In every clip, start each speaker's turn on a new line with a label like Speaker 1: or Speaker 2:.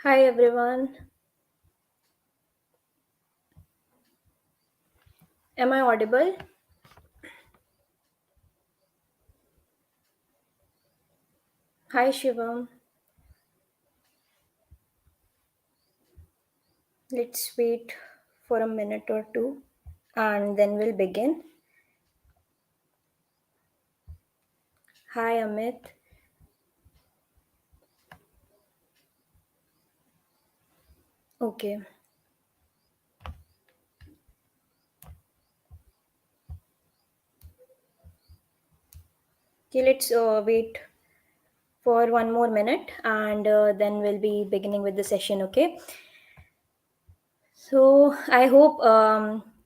Speaker 1: Hi everyone. Am I audible? Hi Shivam. Let's wait for a minute or two and then we'll begin. Hi Amit. Okay. Okay, let's wait for one more minute and then we'll be beginning with the session, okay? So I hope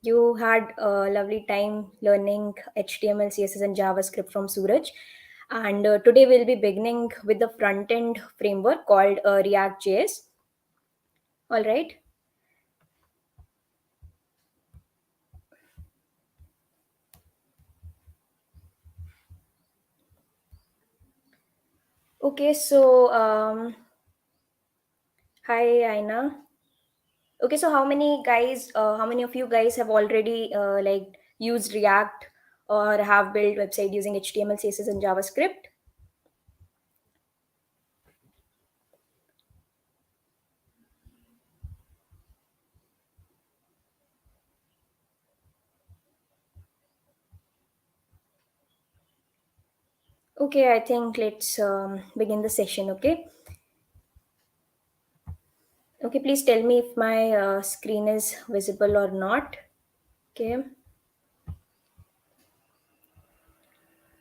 Speaker 1: you had a lovely time learning HTML, CSS, and JavaScript from Suraj. And today we'll be beginning with the front end framework called React.js. All right. Okay, so hi Aina. Okay, so how many of you guys have already like used React or have built website using HTML, CSS, and JavaScript? Okay, I think let's begin the session. Okay, okay, please tell me if my screen is visible or not. Okay,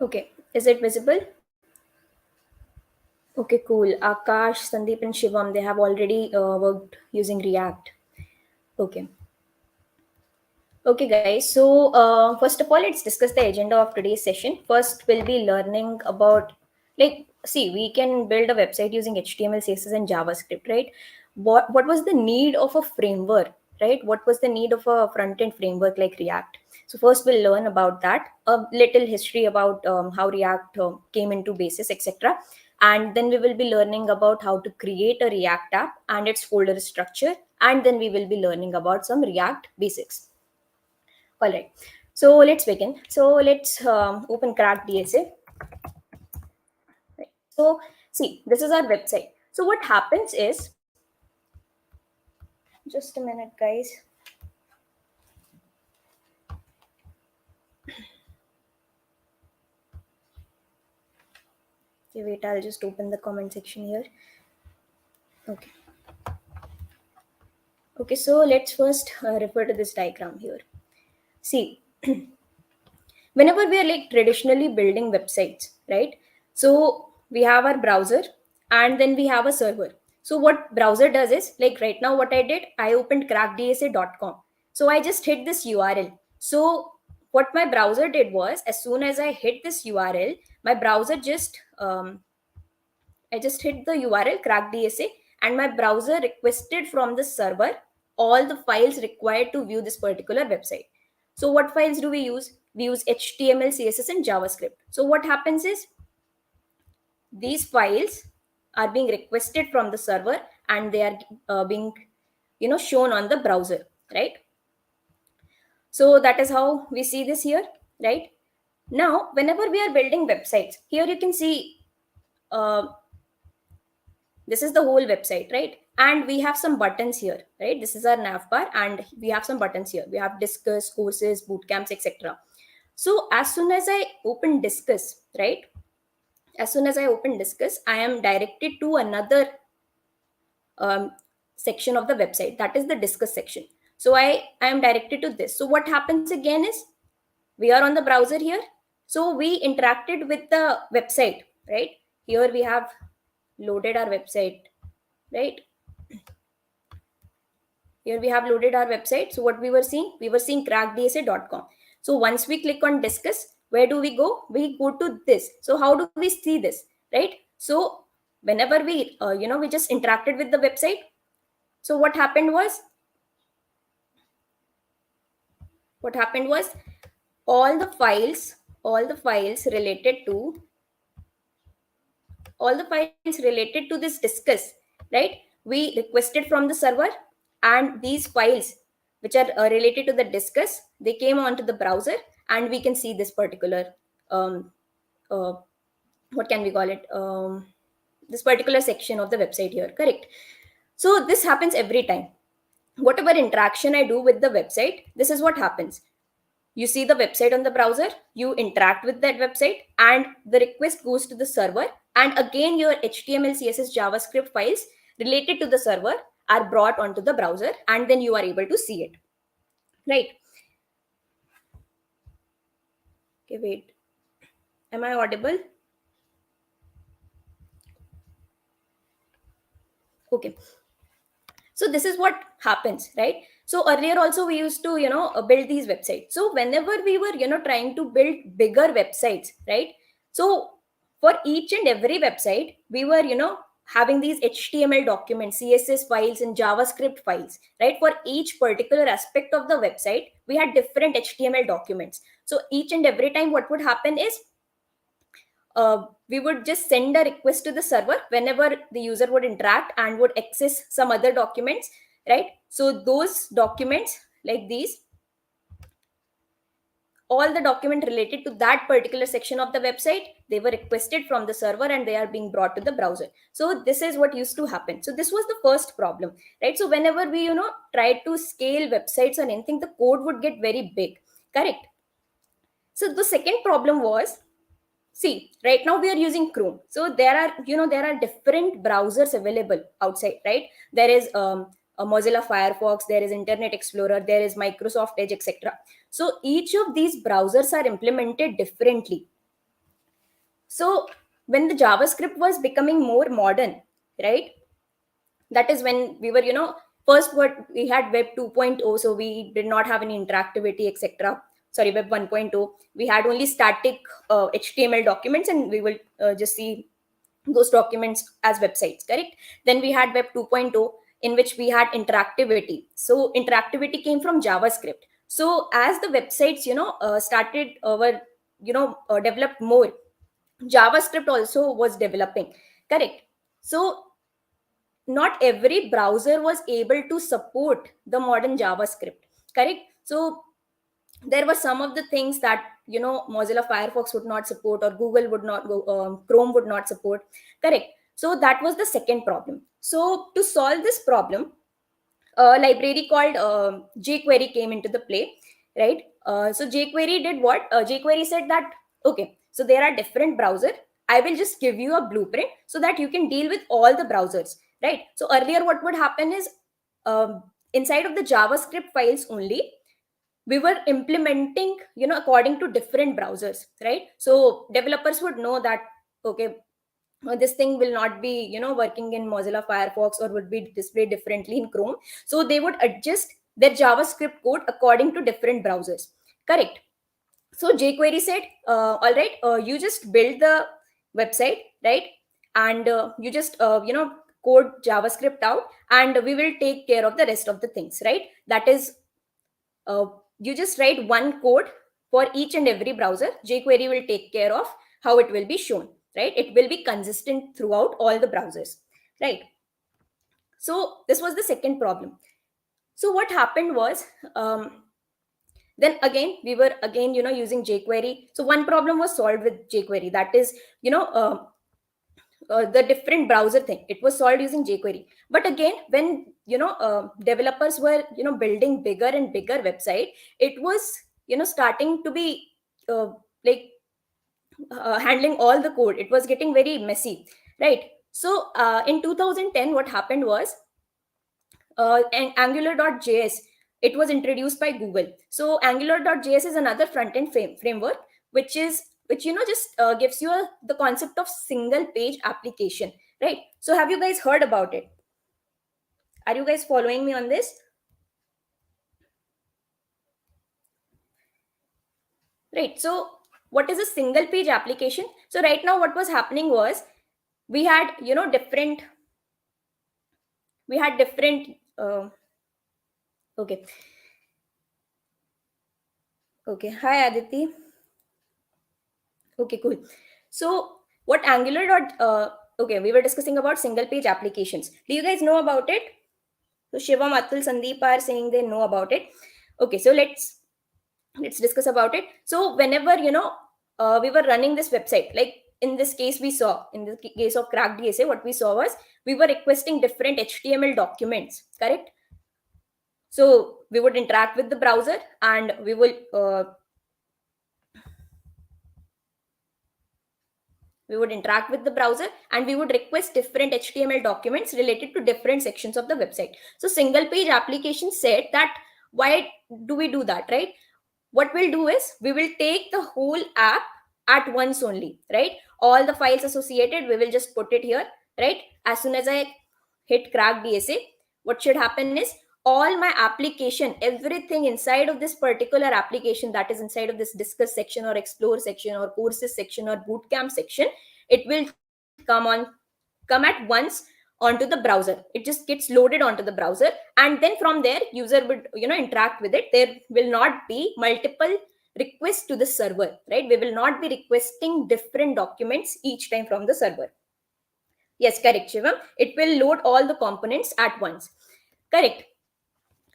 Speaker 1: okay, is it visible? Okay, cool. Akash, Sandeep, and Shivam, they have already worked using React. Okay. Okay, guys. So, first of all, let's discuss the agenda of today's session. First, we'll be learning about, see, we can build a website using HTML, CSS, and JavaScript, right? What was the need of a framework, right? What was the need of a front end framework like React? So, first, we'll learn about that, a little history about how React came into basis, etc. And then we will be learning about how to create a React app and its folder structure. And then we will be learning about some React basics. All right. So let's begin. So let's open crackDSA. Right. So see, this is our website. So what happens is, just a minute, guys. Okay, wait. I'll just open the comment section here. Okay. Okay. So let's first refer to this diagram here. See, whenever we are like traditionally building websites, right? So we have our browser and then we have a server. So what browser does is, like, right now what I did, I opened crackDSA.com. So I just hit this URL. So what my browser did was, as soon as I hit this URL, my browser just I just hit the URL crackDSA, and my browser requested from the server all the files required to view this particular website. So, what files do we use? We use HTML, CSS, and JavaScript. So, what happens is these files are being requested from the server and they are being shown on the browser, right? So that is how we see this here, right? Now, whenever we are building websites, here you can see uh, this is the whole website, right? And we have some buttons here, right? This is our nav bar and we have some buttons here. We have discuss, courses, bootcamps, etc. So as soon as I open discuss, right, as soon as I open discuss, I am directed to another um, section of the website, that is the discuss section. So I am directed to this. So what happens again is, we are on the browser here, so we interacted with the website, right? Here we have loaded our website, right? Here we have loaded our website. So what we were seeing? We were seeing crackdsa.com. So once we click on discuss, where do we go? We go to this. So how do we see this, right? So whenever we, we just interacted with the website. So what happened was all the files, all the files related to, all the files related to this discuss, right? we requested from the server, and these files which are related to the discuss, they came onto the browser, and we can see this particular um, uh, what can we call it, this particular section of the website here, correct? So this happens every time. Whatever interaction I do with the website, this is what happens. You see the website on the browser, you interact with that website, and the request goes to the server, and again your HTML, CSS, JavaScript files related to the server are brought onto the browser, and then you are able to see it, right? Okay, wait, am I audible? Okay, so this is what happens, right? So earlier also we used to build these websites. So whenever we were trying to build bigger websites, right? So for each and every website we were having these HTML documents, CSS files, and JavaScript files, right? For each particular aspect of the website we had different HTML documents. So each and every time what would happen is, we would just send a request to the server whenever the user would interact and would access some other documents, right? So those documents, like these, all the document related to that particular section of the website, they were requested from the server and they are being brought to the browser. So this is what used to happen. So this was the first problem, right? So whenever we tried to scale websites or anything, the code would get very big, correct? So the second problem was, see, right now we are using Chrome. So there are different browsers available outside, right? There is a Mozilla Firefox, there is Internet Explorer, there is Microsoft Edge, etc. So each of these browsers are implemented differently. So when the JavaScript was becoming more modern, right? That is when we were first what we had web 2.0, so we did not have any interactivity, etc. Sorry, web 1.0, we had only static HTML documents, and we will just see those documents as websites, correct? Then we had web 2.0, in which we had interactivity. So interactivity came from JavaScript. So as the websites started were developed more, JavaScript also was developing, correct? So not every browser was able to support the modern JavaScript, correct? So there were some of the things that Mozilla Firefox would not support, or Google would not go, Chrome would not support, correct? So that was the second problem. So to solve this problem, a library called jQuery came into the play, right? So jQuery did what? JQuery said that, okay, so there are different browser. I will just give you a blueprint so that you can deal with all the browsers, right? So earlier, what would happen is, inside of the JavaScript files only, we were implementing according to different browsers, right? So developers would know that, okay, this thing will not be working in Mozilla Firefox, or would be displayed differently in Chrome. So they would adjust their JavaScript code according to different browsers, correct? So jQuery said, all right, you just build the website, right? And you just code JavaScript out, and we will take care of the rest of the things, right? That is, uh, you just write one code for each and every browser. JQuery will take care of how it will be shown, right? It will be consistent throughout all the browsers, right? So this was the second problem. So what happened was, then again we were again using jQuery. So one problem was solved with jQuery, that is, the different browser thing, it was solved using jQuery. But again, when developers were building bigger and bigger website, it was starting to be uh, like handling all the code, it was getting very messy, right? So in 2010 what happened was, Angular.js, it was introduced by Google. So Angular.js is another front end framework, which just gives you the concept of single page application, right? So have you guys heard about it? Are you guys following me on this? Right. So what is a single page application? So right now what was happening was, we had different okay. Okay, hi Aditi. Okay, cool. So what Angular dot Okay, we were discussing about single page applications. Do you guys know about it? So Shivam, Atul, Sandeep are saying they know about it. Okay, so let's discuss about it. So whenever we were running this website, like in this case we saw, in the case of crackDSA, what we saw was we were requesting different HTML documents, correct? So we would interact with the browser, and we would interact with the browser, and we would request different HTML documents related to different sections of the website. So single page application said that, why do we do that, right? What we'll do is we will take the whole app at once only, right? All the files associated, we will just put it here, right? As soon as I hit crackDSA, what should happen is all my application, everything inside of this particular application, that is inside of this discuss section or explore section or courses section or bootcamp section, it will come on come at once onto the browser. It just gets loaded onto the browser, and then from there user would interact with it. There will not be multiple requests to the server, right? We will not be requesting different documents each time from the server. Yes, correct, Shivam. It will load all the components at once. Correct.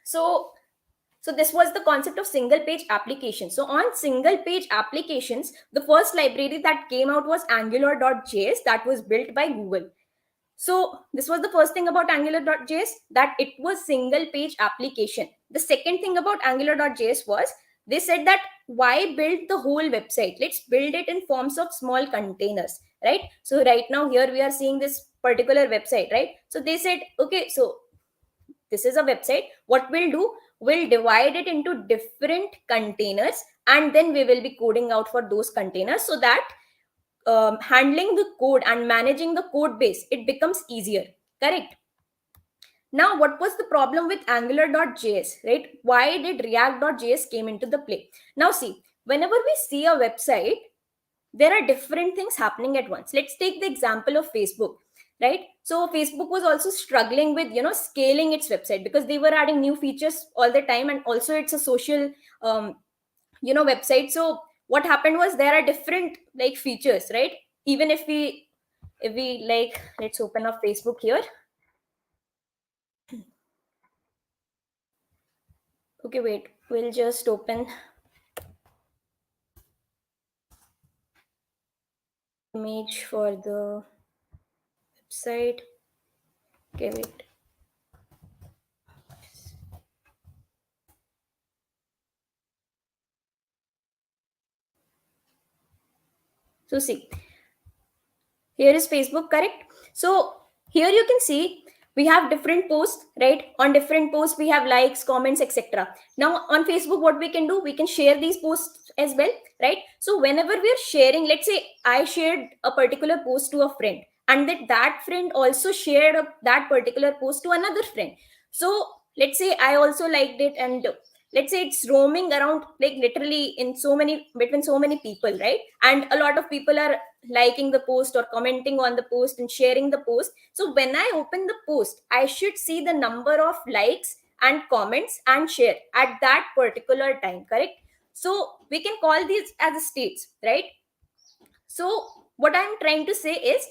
Speaker 1: So this was the concept of single page application. So on single page applications, the first library that came out was angular.js, that was built by Google. So this was the first thing about angular.js, that it was single page application. The second thing about angular.js was they said that, why build the whole website? Let's build it in forms of small containers, right? So right now here we are seeing this particular website, right? So they said, okay, so this is a website. What we'll do, we'll divide it into different containers, and then we will be coding out for those containers, so that handling the code and managing the code base, it becomes easier. Correct. Now, what was the problem with angular.js, right? Why did react.js came into the play? Now see, whenever we see a website, there are different things happening at once. Let's take the example of Facebook, right? So Facebook was also struggling with scaling its website, because they were adding new features all the time, and also it's a social um, website. So what happened was, there are different like features, right? Even if we like, let's open up Facebook here. Okay, wait, we'll just open image for the website. Okay, wait. So see, here is Facebook, correct? So here you can see we have different posts, right? On different posts we have likes, comments, etc. Now on Facebook, what we can do, we can share these posts as well, right? So whenever we are sharing, let's say I shared a particular post to a friend, and that friend also shared that particular post to another friend. So let's say I also liked it, and let's say it's roaming around, like literally in so many, between so many people, right? And a lot of people are liking the post or commenting on the post and sharing the post. So when I open the post, I should see the number of likes and comments and share at that particular time, correct? So we can call these as states, right? So what I'm trying to say is,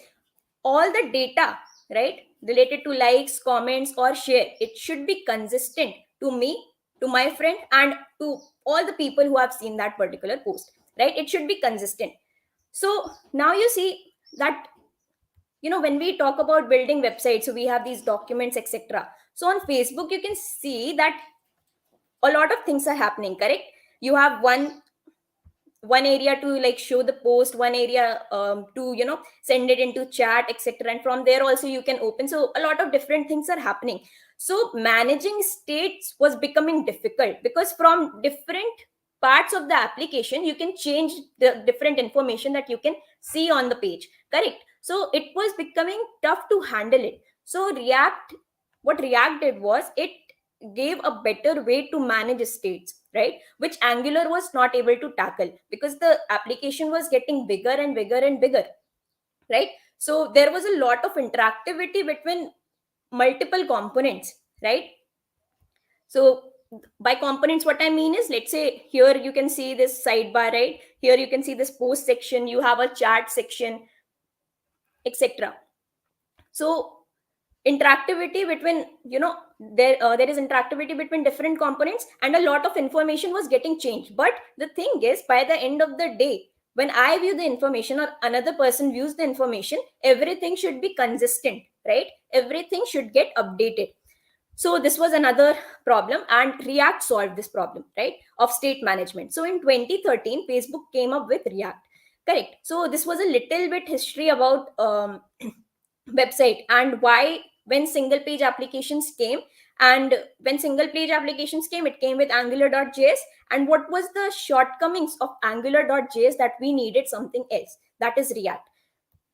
Speaker 1: all the data, right, related to likes, comments or share, it should be consistent to me, to my friend, and to all the people who have seen that particular post, right? It should be consistent. So now you see that, when we talk about building websites, so we have these documents, etc. So on Facebook you can see that a lot of things are happening, correct? You have one area to like show the post, one area to send it into chat, etc. And from there also you can open. So a lot of different things are happening. So managing states was becoming difficult, because from different parts of the application you can change the different information that you can see on the page, correct? So it was becoming tough to handle it. So what react did was, it gave a better way to manage states, right? Which Angular was not able to tackle, because the application was getting bigger and bigger and bigger, right? So there was a lot of interactivity between multiple components, right? So by components, what I mean is, let's say here you can see this sidebar, right? Here you can see this post section, you have a chat section, etc. So interactivity between, there is interactivity between different components, and a lot of information was getting changed. But the thing is, by the end of the day, when I view the information or another person views the information, everything should be consistent, right? Everything should get updated. So this was another problem, and React solved this problem, right, of state management. So in 2013, Facebook came up with React. Correct. So this was a little bit history about website, and why, when single page applications came, and when single page applications came, it came with angular.js, and what was the shortcomings of angular.js, that we needed something else, that is React,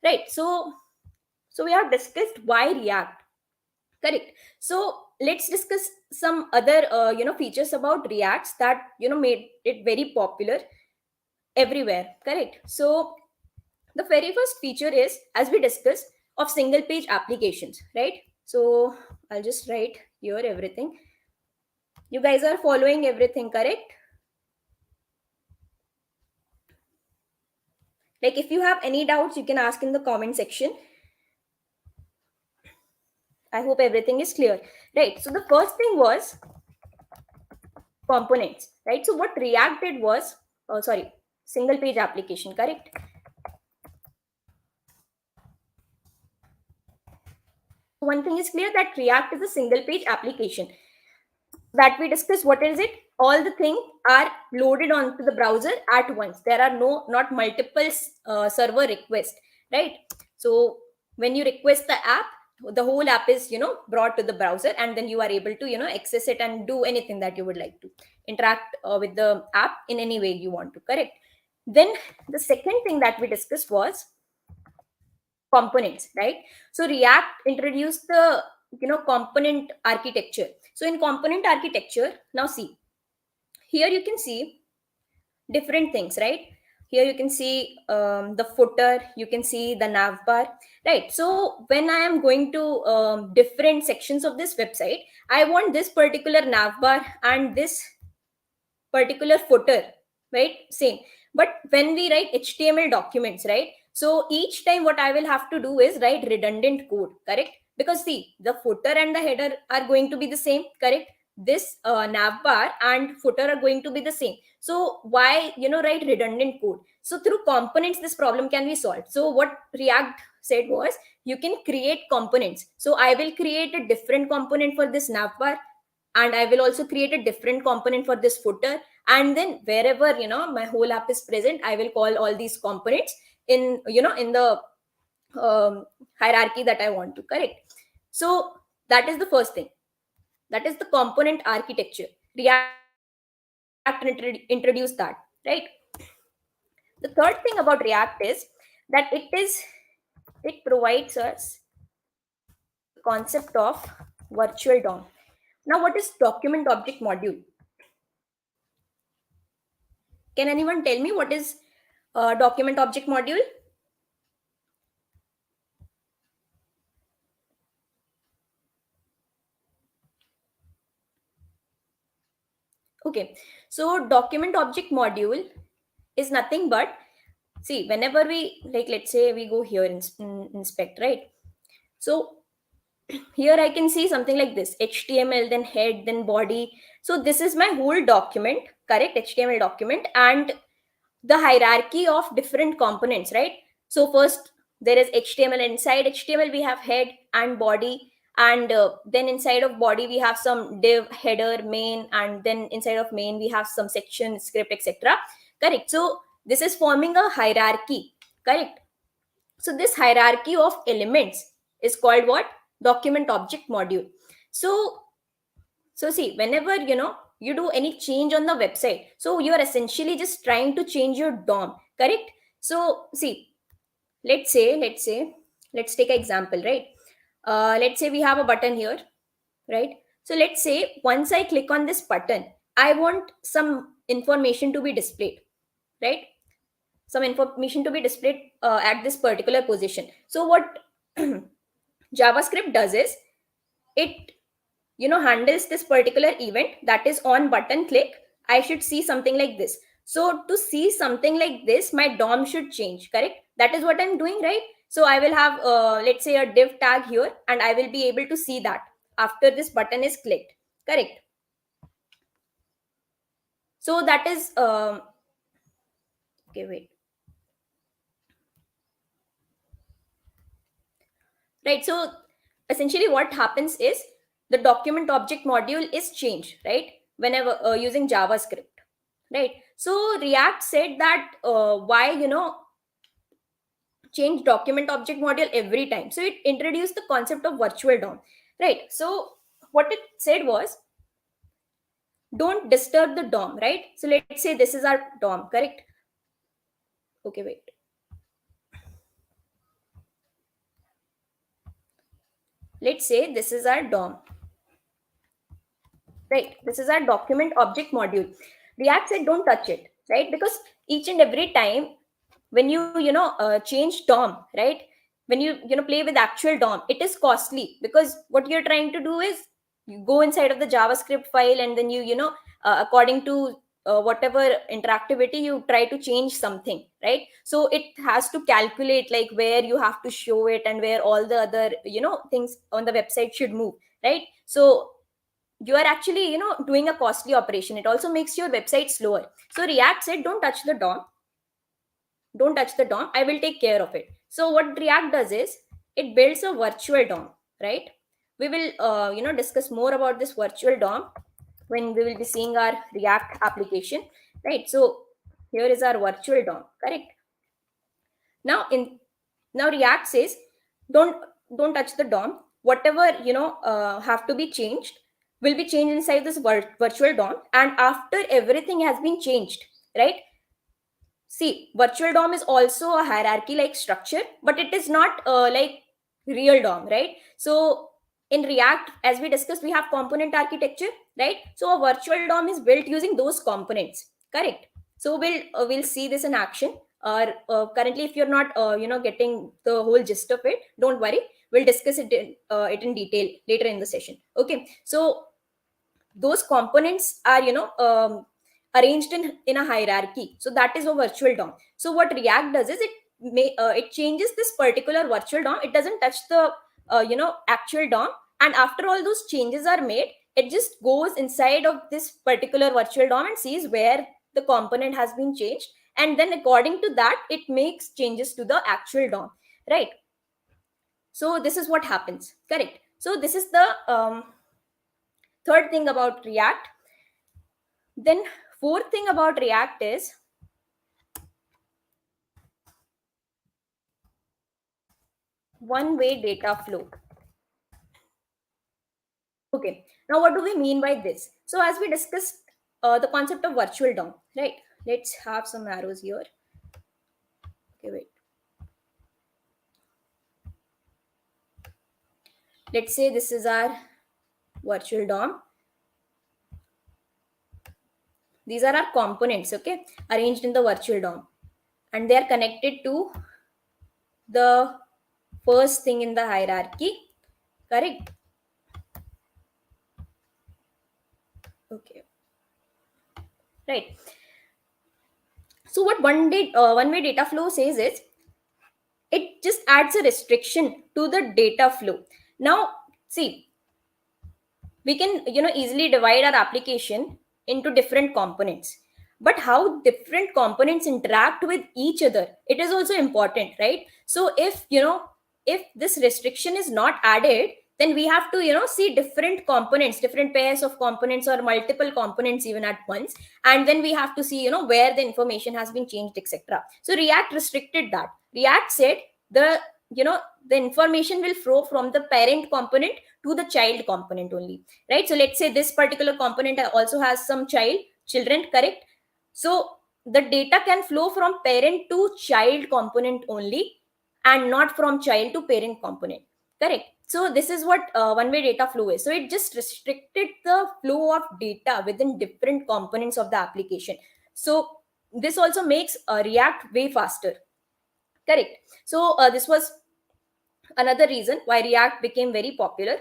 Speaker 1: right? So we have discussed why React. Correct. So let's discuss some other features about Reacts that made it very popular everywhere. Correct. So the very first feature is, as we discussed, of single page applications, right? So I'll just write here everything. You guys are following everything, correct? Like, if you have any doubts, you can ask in the comment section. I hope everything is clear, right? So the first thing was components, right? So what React did was, sorry, single page application, correct? One thing is clear, that React is a single page application that we discussed. What is it? All the things are loaded onto the browser at once. There are not multiple server requests, right? So when you request the app, the whole app is brought to the browser, and then you are able to access it and do anything that you would like to interact with the app in any way you want to. Correct. Then the second thing that we discussed was components, right? So React introduced the component architecture. So in component architecture, now see, here you can see different things, right? Here you can see the footer, you can see the nav bar, right? So when I am going to different sections of this website, I want this particular nav bar and this particular footer, right? Same. But when we write HTML documents, right? So each time what I will have to do is write redundant code, correct? Because see, the footer and the header are going to be the same, correct? This nav bar and footer are going to be the same. So why write redundant code? So through components, this problem can be solved. So what React said was, you can create components. So I will create a different component for this nav bar, and I will also create a different component for this footer, and then wherever my whole app is present, I will call all these components in in the hierarchy that I want to. Correct. So that is the first thing, that is the component architecture. React introduced that, right? The third thing about React is that it provides us the concept of virtual DOM. Now, what is document object module? Can anyone tell me what is document object module? Okay, so document object module is nothing but, see, whenever we, like, let's say we go here in inspect, right? So here I can see something like this: HTML, then head, then body. So this is my whole document, correct? HTML document, and the hierarchy of different components, right? So first there is HTML. Inside HTML we have head and body, and then inside of body we have some div, header, main, and then inside of main we have some section, script, etc. Correct. So this is forming a hierarchy. Correct. So this hierarchy of elements is called what? Document object module. So see, whenever you do any change on the website, so you are essentially just trying to change your DOM, correct? So see, let's take an example, right? Let's say we have a button here, right? So let's say once I click on this button, I want some information to be displayed, right? Some information to be displayed at this particular position. So what JavaScript does is, it handles this particular event, that is on button click, I should see something like this. So to see something like this, my DOM should change, correct? That is what I'm doing, right? So I will have, let's say, a div tag here, and I will be able to see that after this button is clicked. Correct. So that is, okay, wait. Right. So essentially what happens is the document object module is changed, right? Whenever using JavaScript, right? So React said that, why, change document object module every time. So it introduced the concept of virtual DOM, right? So what it said was, don't disturb the DOM, right? So let's say this is our DOM, correct? Okay, wait. Let's say this is our DOM, right? This is our document object module. React said don't touch it, right? Because each and every time when you change DOM, right? When you play with actual DOM, it is costly, because what you're trying to do is you go inside of the JavaScript file, and then according to whatever interactivity you try to change something, right? So it has to calculate like where you have to show it and where all the other things on the website should move, right? So you are actually doing a costly operation. It also makes your website slower. So React said don't touch the DOM, don't touch the DOM, I will take care of it. So what React does is it builds a virtual DOM, right? We will discuss more about this virtual DOM when we will be seeing our React application, right? So here is our virtual DOM, correct? Now in now React says don't don't touch the DOM. Whatever have to be changed will be changed inside this virtual DOM, and after everything has been changed, right? See, virtual DOM is also a hierarchy like structure, but it is not like real DOM, right? So in React, as we discussed, we have component architecture, right? So a virtual DOM is built using those components, correct? So we'll see this in action. Currently, if you're not getting the whole gist of it, don't worry. We'll discuss it in detail later in the session. Okay. So those components are arranged in a hierarchy, so that is a virtual DOM. So what React does is it changes this particular virtual DOM. It doesn't touch the actual DOM, and after all those changes are made, it just goes inside of this particular virtual DOM and sees where the component has been changed, and then according to that it makes changes to the actual DOM, right? So this is what happens, correct? So this is the third thing about React. Then fourth thing about React is one-way data flow. Okay, now what do we mean by this? So as we discussed the concept of virtual DOM, right? Let's have some arrows here. Okay, wait. Let's say this is our virtual DOM. These are our components, okay, arranged in the virtual DOM, and they are connected to the first thing in the hierarchy, correct? Okay, right. So what one-way data flow says is it just adds a restriction to the data flow. Now see, we can easily divide our application into different components, but how different components interact with each other, it is also important, right? So if this restriction is not added, then we have to see different components, different pairs of components, or multiple components even at once, and then we have to see where the information has been changed, etc. So React restricted that. React said the the information will flow from the parent component to the child component only, right? So let's say this particular component also has some children, correct? So the data can flow from parent to child component only, and not from child to parent component, correct? So this is what one-way data flow is. So it just restricted the flow of data within different components of the application. So this also makes React way faster, correct? So this was another reason why React became very popular.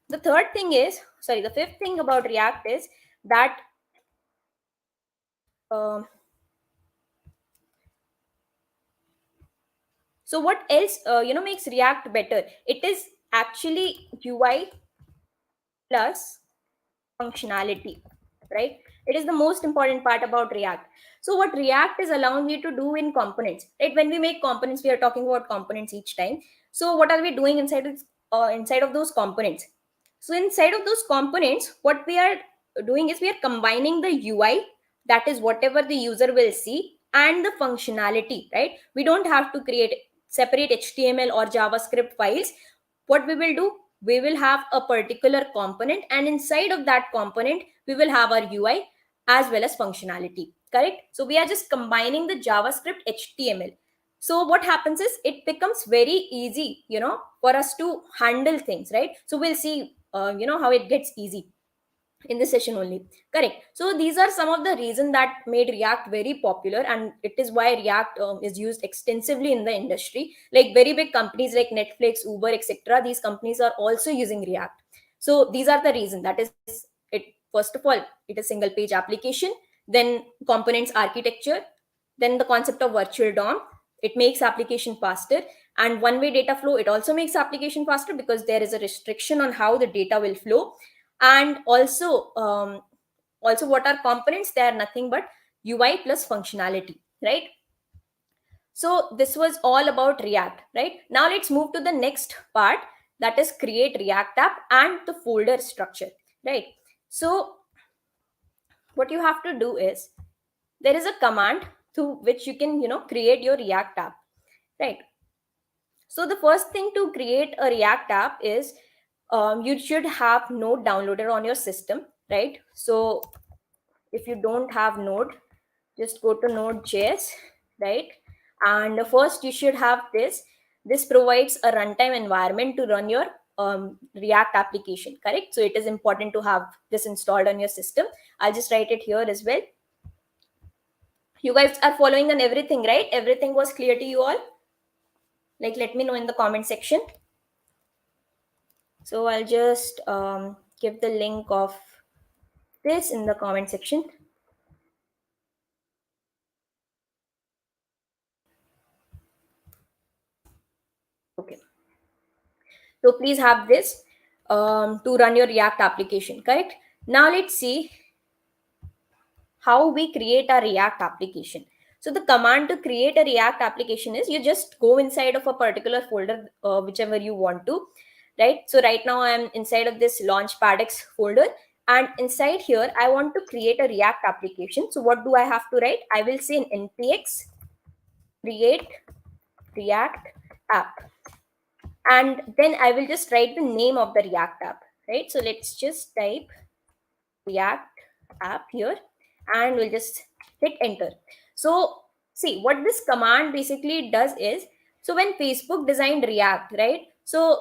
Speaker 1: The fifth thing about React is that um So what else makes React better? It is actually UI plus functionality, right? It is the most important part about React. So what React is allowing you to do in components, right? When we make components, we are talking about components each time. So what are we doing inside of those components? So inside of those components, what we are doing is we are combining the UI, that is whatever the user will see, and the functionality, right? We don't have to create separate HTML or JavaScript files. What we will do, we will have a particular component, and inside of that component we will have our UI as well as functionality, correct? So we are just combining the JavaScript HTML. So what happens is it becomes very easy, for us to handle things, right? So we'll see how it gets easy in this session only, correct? So these are some of the reasons that made React very popular, and it is why React is used extensively in the industry. Like very big companies like Netflix, Uber, etc., these companies are also using React. So these are the reasons. That is it. First of all, it is single page application, then components architecture, then the concept of virtual DOM. It makes application faster, and one way data flow, it also makes application faster because there is a restriction on how the data will flow. And also what are components? They are nothing but UI plus functionality, right? So this was all about React, right? Now let's move to the next part, that is create React app and the folder structure, right? So what you have to do is there is a command through which you can create your React app, right? So the first thing to create a React app is you should have Node downloaded on your system, right? So if you don't have Node, just go to Node.js, right? And first you should have this. This provides a runtime environment to run your React application, correct? So it is important to have this installed on your system. I'll just write it here as well. You guys are following on everything, right? Everything was clear to you all? Like, let me know in the comment section. So I'll just give the link of this in the comment section. Okay. So please have this to run your React application, correct? Now let's see how we create a React application. So the command to create a React application is you just go inside of a particular folder, whichever you want to, right? So right now I'm inside of this LaunchPadx folder, and inside here I want to create a React application. So what do I have to write? I will say in npx create React app, and then I will just write the name of the React app, right? So let's just type React app here, and we'll just hit enter. So see what this command basically does is, so when Facebook designed React, right? So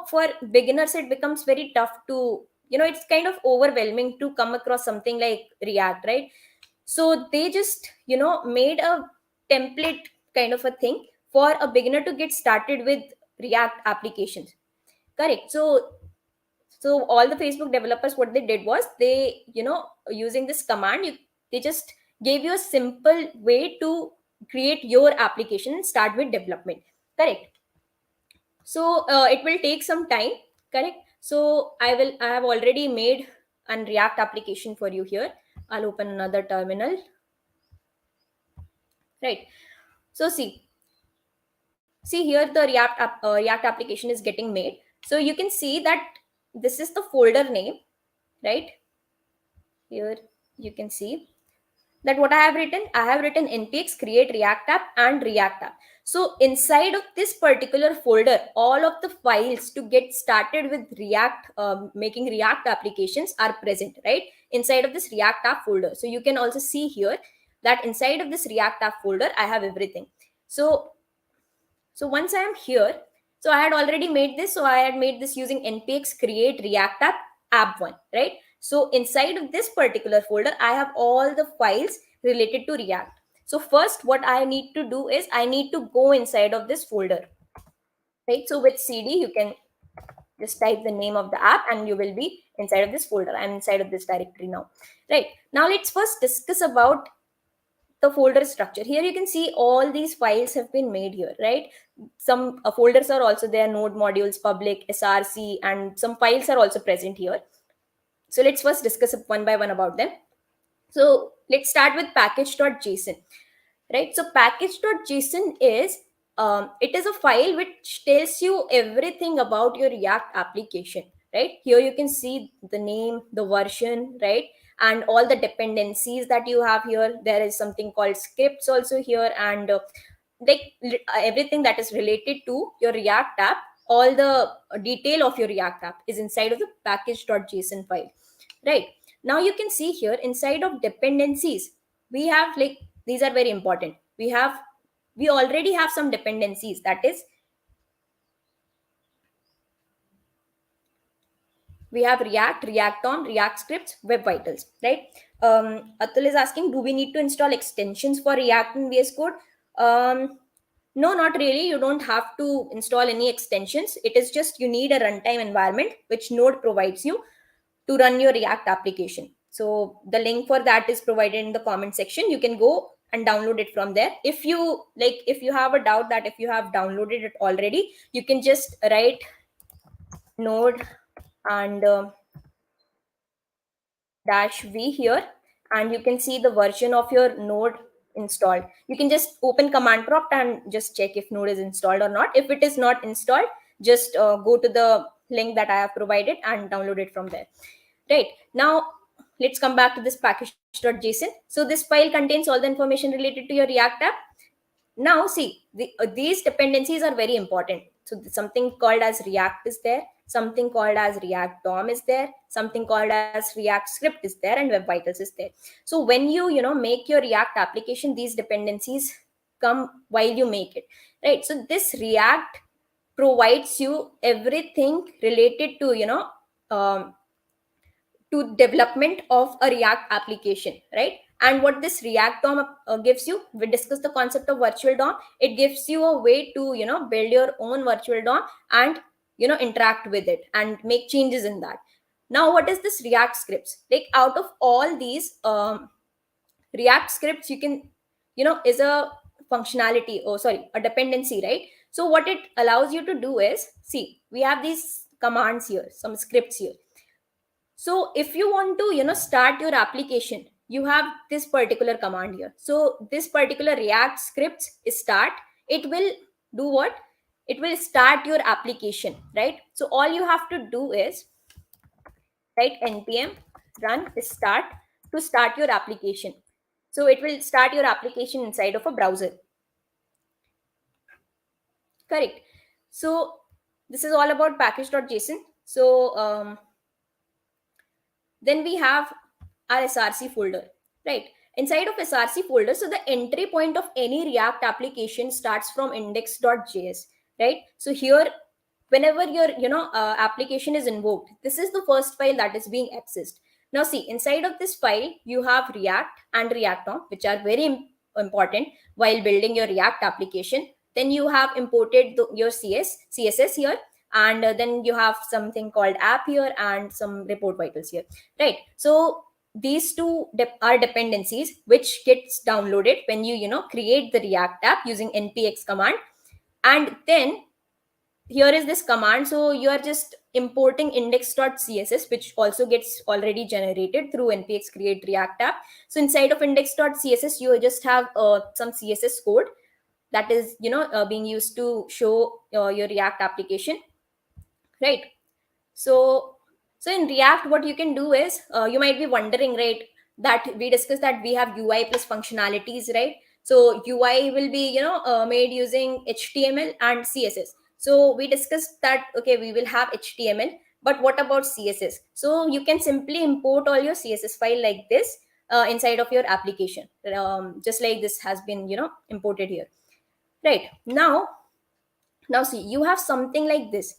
Speaker 1: for beginners it becomes very tough to, it's kind of overwhelming to come across something like React, right? So they just made a template kind of a thing for a beginner to get started with React applications, correct? So all the Facebook developers, what they did was they, using this command, they just gave you a simple way to create your application and start with development, correct? So it will take some time, correct? So I have already made an React application for you here. I'll open another terminal, right? So see here the React application is getting made. So you can see that this is the folder name, right? Here you can see that what I have written npx create React app and React app. So inside of this particular folder, all of the files to get started with React, making React applications are present, right? Inside of this React app folder. So you can also see here that inside of this React app folder, I have everything. So once I am here, so I had already made this. So I had made this using npx create React app 1, right? So inside of this particular folder, I have all the files related to React. So first what I need to do is I need to go inside of this folder, right? So with cd, you can just type the name of the app and you will be inside of this folder. I'm inside of this directory now, right? Now let's first discuss about the folder structure. Here you can see all these files have been made here, right? Some folders are also there, node modules, public, src, and some files are also present here. So let's first discuss one by one about them. So let's start with package.json, right? So package.json is it is a file which tells you everything about your React application, right? Here you can see the name, the version, right? And all the dependencies that you have here. There is something called scripts also here, and everything that is related to your React app, all the detail of your React app is inside of the package.json file, right? Now you can see here inside of dependencies, we have like, these are very important. We already have some dependencies, that is, we have React, React on, React scripts, Web Vitals, right? Atul is asking, do we need to install extensions for React and VS Code? No, not really. You don't have to install any extensions. It is just you need a runtime environment which Node provides you to run your React application. So the link for that is provided in the comment section. You can go and download it from there. If you like, if you have a doubt that if you have downloaded it already, you can just write Node and dash v here, and you can see the version of your node installed. You can just open command prompt and just check if node is installed or not. If it is not installed, just go to the link that I have provided and download it from there. Right, now let's come back to this package.json. So this file contains all the information related to your React app. Now see, these dependencies are very important. So something called as React is there, something called as React DOM is there, something called as React script is there, and Web Vitals is there. So when you make your React application, these dependencies come while you make it, right? So this React provides you everything related to um, to development of a React application, right? And what this React DOM gives you, we discussed the concept of virtual DOM. It gives you a way to build your own virtual DOM and interact with it and make changes in that. Now what is this React scripts? Like, out of all these React scripts, you can is a functionality, oh sorry, a dependency, right? So what it allows you to do is, see, we have these commands here, some scripts here. So if you want to start your application, you have this particular command here. So this particular React scripts is start. It will do what? It will start your application, right? So all you have to do is write npm run start to start your application. So it will start your application inside of a browser. Correct. So this is all about package.json. So then we have our src folder, right? Inside of src folder, so the entry point of any React application starts from index.js, right? So here, whenever your application is invoked, this is the first file that is being accessed. Now see, inside of this file you have React and React DOM, which are very important while building your React application. Then you have imported your css here, and then you have something called app here and some report vitals here, right? So these two are dependencies which gets downloaded when you create the React app using npx command. And then here is this command, so you are just importing index.css, which also gets already generated through npx create React app. So inside of index.css, you just have some css code that is being used to show your React application, right? So so in React, what you can do is, you might be wondering, right, that we discussed that we have UI plus functionalities, right? So UI will be made using HTML and CSS. So we discussed that, okay, we will have HTML, but what about CSS? So you can simply import all your CSS file like this inside of your application, just like this has been imported here, right? Now see, you have something like this.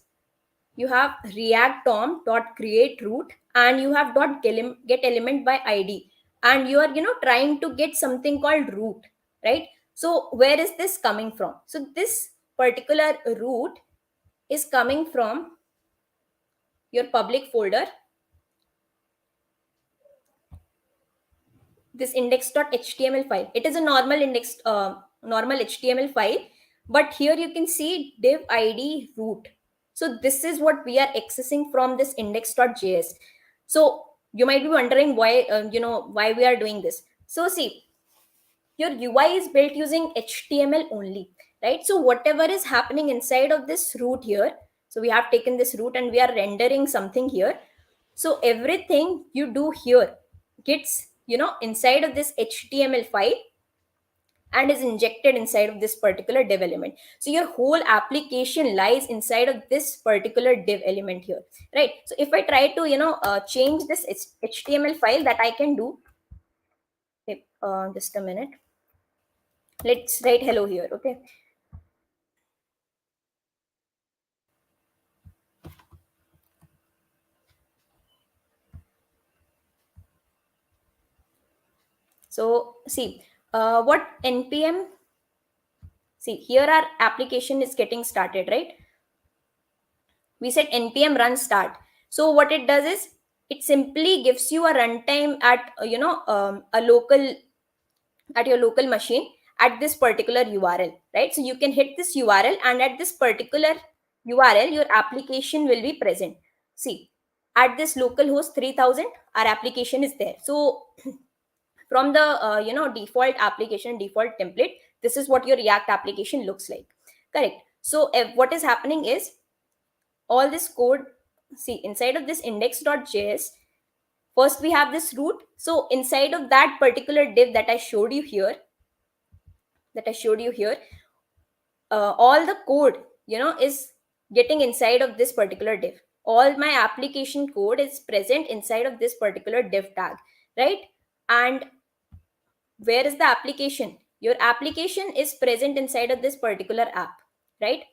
Speaker 1: You have React DOM dot create root, and you have dot get element by id, and you are trying to get something called root, right? So where is this coming from? So this particular root is coming from your public folder. this index.html file. It is a normal HTML file, but here you can see div id root. So this is what we are accessing from this index.js. So you might be wondering why, why we are doing this. So see, your UI is built using HTML only, right? So whatever is happening inside of this root here, so we have taken this root and we are rendering something here. So everything you do here gets, inside of this HTML file and is injected inside of this particular div element. So your whole application lies inside of this particular div element here, right? So if I try to, change this HTML file, that I can do. Okay, just a minute. Let's write hello here. Okay. So see, what npm, see here our application is getting started, right? We said npm run start. So what it does is it simply gives you a runtime at, a local, at your local machine, at this particular URL, right? So you can hit this URL, and at this particular URL your application will be present. See, at this localhost 3000 our application is there. So from the, default application, default template, this is what your React application looks like, correct? So what is happening is all this code, see inside of this index.js, first we have this root. So inside of that particular div that I showed you here, all the code, is getting inside of this particular div. All my application code is present inside of this particular div tag, right? And where is the application? Your application is present inside of this particular app, right?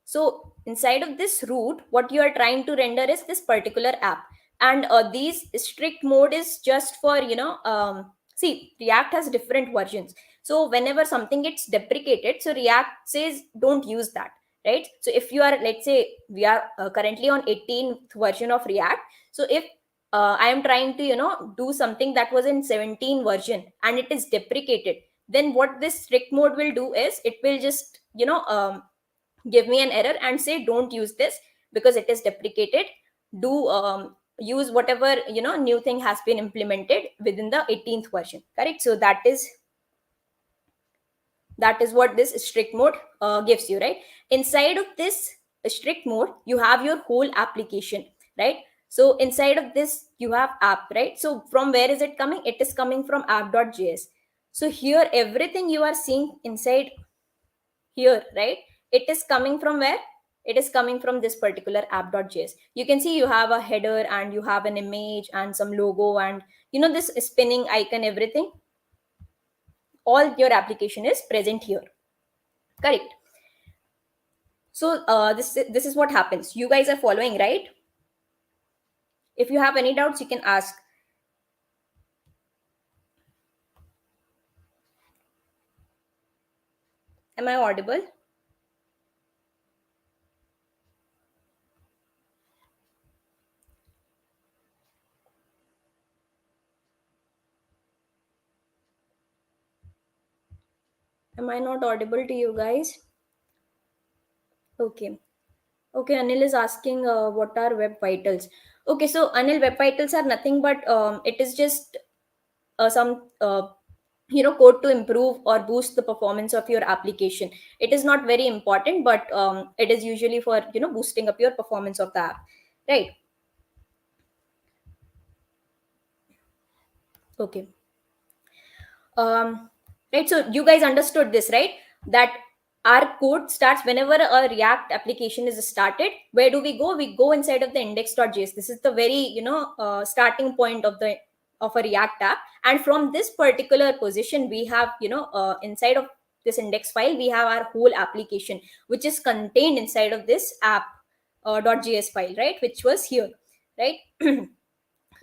Speaker 1: So inside of this root, what you are trying to render is this particular app. And these strict mode is just for, see, React has different versions. So whenever something gets deprecated, so React says don't use that, right? So if you are, let's say we are currently on 18th version of React. So if I am trying to, do something that was in 17 version and it is deprecated, then what this strict mode will do is it will just, give me an error and say don't use this because it is deprecated. Do use whatever, new thing has been implemented within the 18th version, correct? So that is what this strict mode gives you, right? Inside of this strict mode you have your whole application, right? So inside of this you have app, right? So from where is it coming? It is coming from app.js. So here everything you are seeing inside here, right? It is coming from where? It is coming from this particular app.js. You can see you have a header and you have an image and some logo and, this spinning icon, everything. All your application is present here, correct? So this is what happens. You guys are following, right? If you have any doubts, you can ask. Am I audible? Am I not audible to you guys? Okay. Okay, Anil is asking what are web vitals. Okay, so Anil, web vitals are nothing but it is just some code to improve or boost the performance of your application. It is not very important, but it is usually for, boosting up your performance of the app, right? Okay. Right, so you guys understood this, right? That our code starts whenever a React application is started. Where do we go? We go inside of the index.js. This is the very, starting point of a React app. And from this particular position we have, inside of this index file we have our whole application, which is contained inside of this app .js file, right? Which was here, right?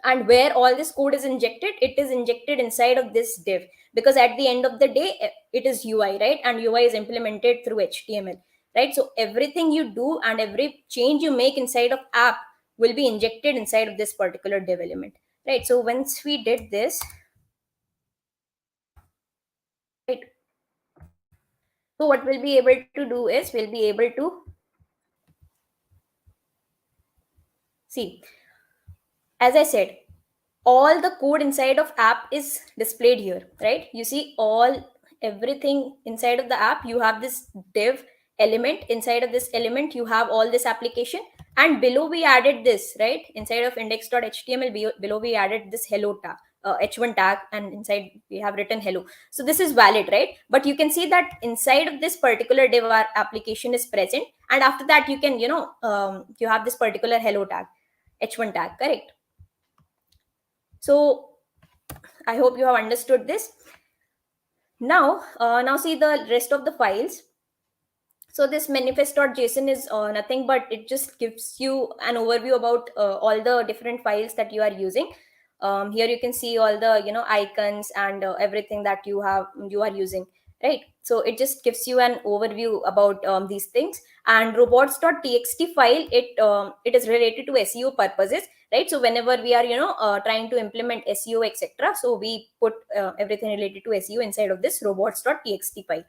Speaker 1: And where all this code is injected, it is injected inside of this div, because at the end of the day it is UI, right? And UI is implemented through HTML, right? So everything you do and every change you make inside of app will be injected inside of this particular div element, right? So once we did this, So what we'll be able to do is we'll be able to see, as I said, all the code inside of app is displayed here, right? You see all everything inside of the app. You have this div element. Inside of this element you have all this application, and below we added this, right? Inside of index.html, below we added this hello tag, h1 tag, and inside we have written hello. So this is valid, right? But you can see that inside of this particular div our application is present, and after that you can, you have this particular hello tag, h1 tag, correct? So I hope you have understood this. Now see the rest of the files. So this manifest.json is nothing but it just gives you an overview about all the different files that you are using. Here you can see all the icons and everything that you are using, right? So it just gives you an overview about these things. And robots.txt file, it is related to SEO purposes, right? So whenever we are trying to implement SEO etc., so we put everything related to SEO inside of this robots.txt file,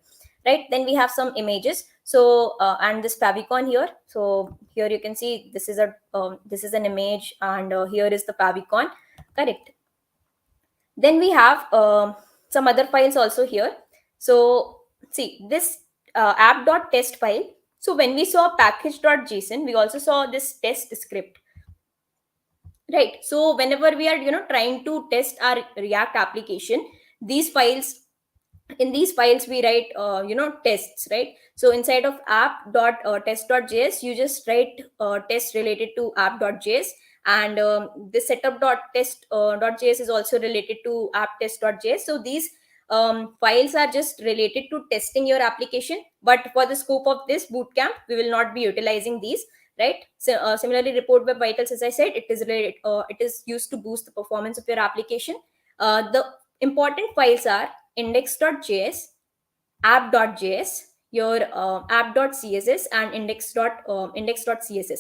Speaker 1: right? Then we have some images. So and this favicon here, so here you can see this is an image, and here is the favicon, correct? Then we have some other files also here. So see this app.test file. So when we saw package.json, we also saw this test script, right? So whenever we are trying to test our React application, these files in these files we write tests, right? So inside of app.test.js you just write test related to app.js, and this setup.test.js is also related to app.test.js. So these files are just related to testing your application, but for the scope of this bootcamp we will not be utilizing these, right? So similarly, report web vitals, as I said, it is used to boost the performance of your application. The important files are index.js, app.js, your app.css, and index.css,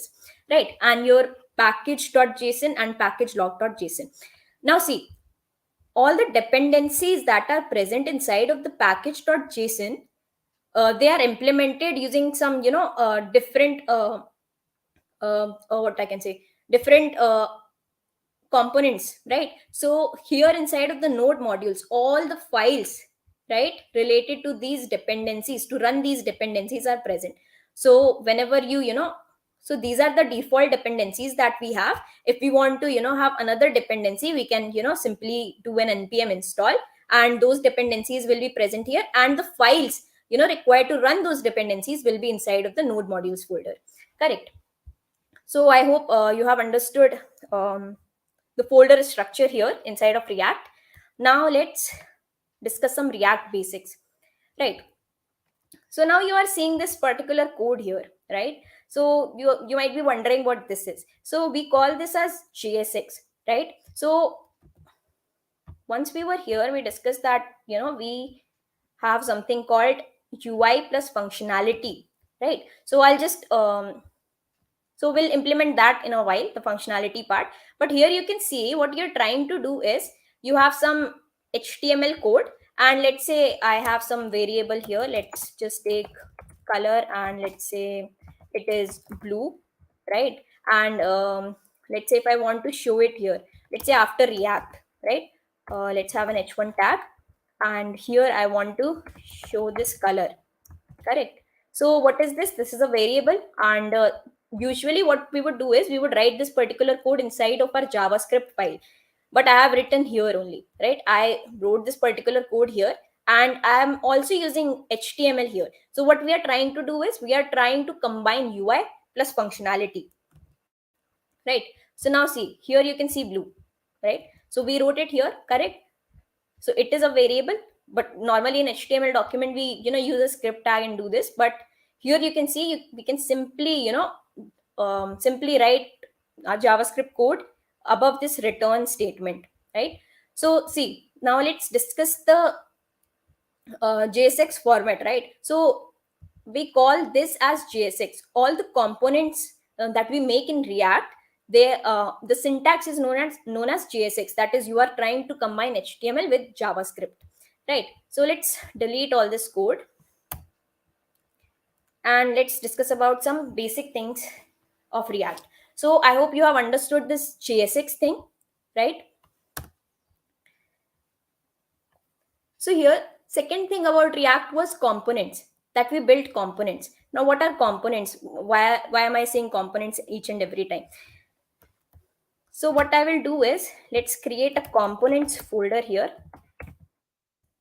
Speaker 1: right? And your package.json and package.log.json. Now see, all the dependencies that are present inside of the package.json, they are implemented using some different what I can say, different components, right? So here inside of the node modules, all the files, right, related to these dependencies, to run these dependencies are present. So whenever so these are the default dependencies that we have. If we want to have another dependency, we can simply do an npm install, and those dependencies will be present here, and the files required to run those dependencies will be inside of the node modules folder, correct? So I hope you have understood the folder structure here inside of React. Now let's discuss some React basics, right? So now you are seeing this particular code here, right? So you might be wondering what this is. So we call this as JSX, right? So once we were here, we discussed that we have something called UI plus functionality, right? So I'll just so we'll implement that in a while, the functionality part. But here you can see what you're trying to do is you have some HTML code, and let's say I have some variable here. Let's just take color, and let's say it is blue, right? And let's say if I want to show it here, let's say after React, right? Let's have an h1 tag, and here I want to show this color, correct? So what is this? This is a variable, and usually what we would do is we would write this particular code inside of our JavaScript file, but I have written here only, right? I wrote this particular code here, and I am also using HTML here. So what we are trying to do is we are trying to combine UI plus functionality, right? So now see, here you can see blue, right? So we wrote it here, correct? So it is a variable, but normally in HTML document we use a script tag and do this. But here you can see we can simply simply write a JavaScript code above this return statement, right? So see, now let's discuss the JSX format, right? So we call this as JSX. All the components that we make in React, they the syntax is known as JSX. That is, you are trying to combine HTML with JavaScript, right? So let's delete all this code. and let's discuss about some basic things of React. So I hope you have understood this JSX thing, right? So here, second thing about React was components, that we built components. Now, what are components? Why am I saying components each and every time? So what I will do is, let's create a components folder here.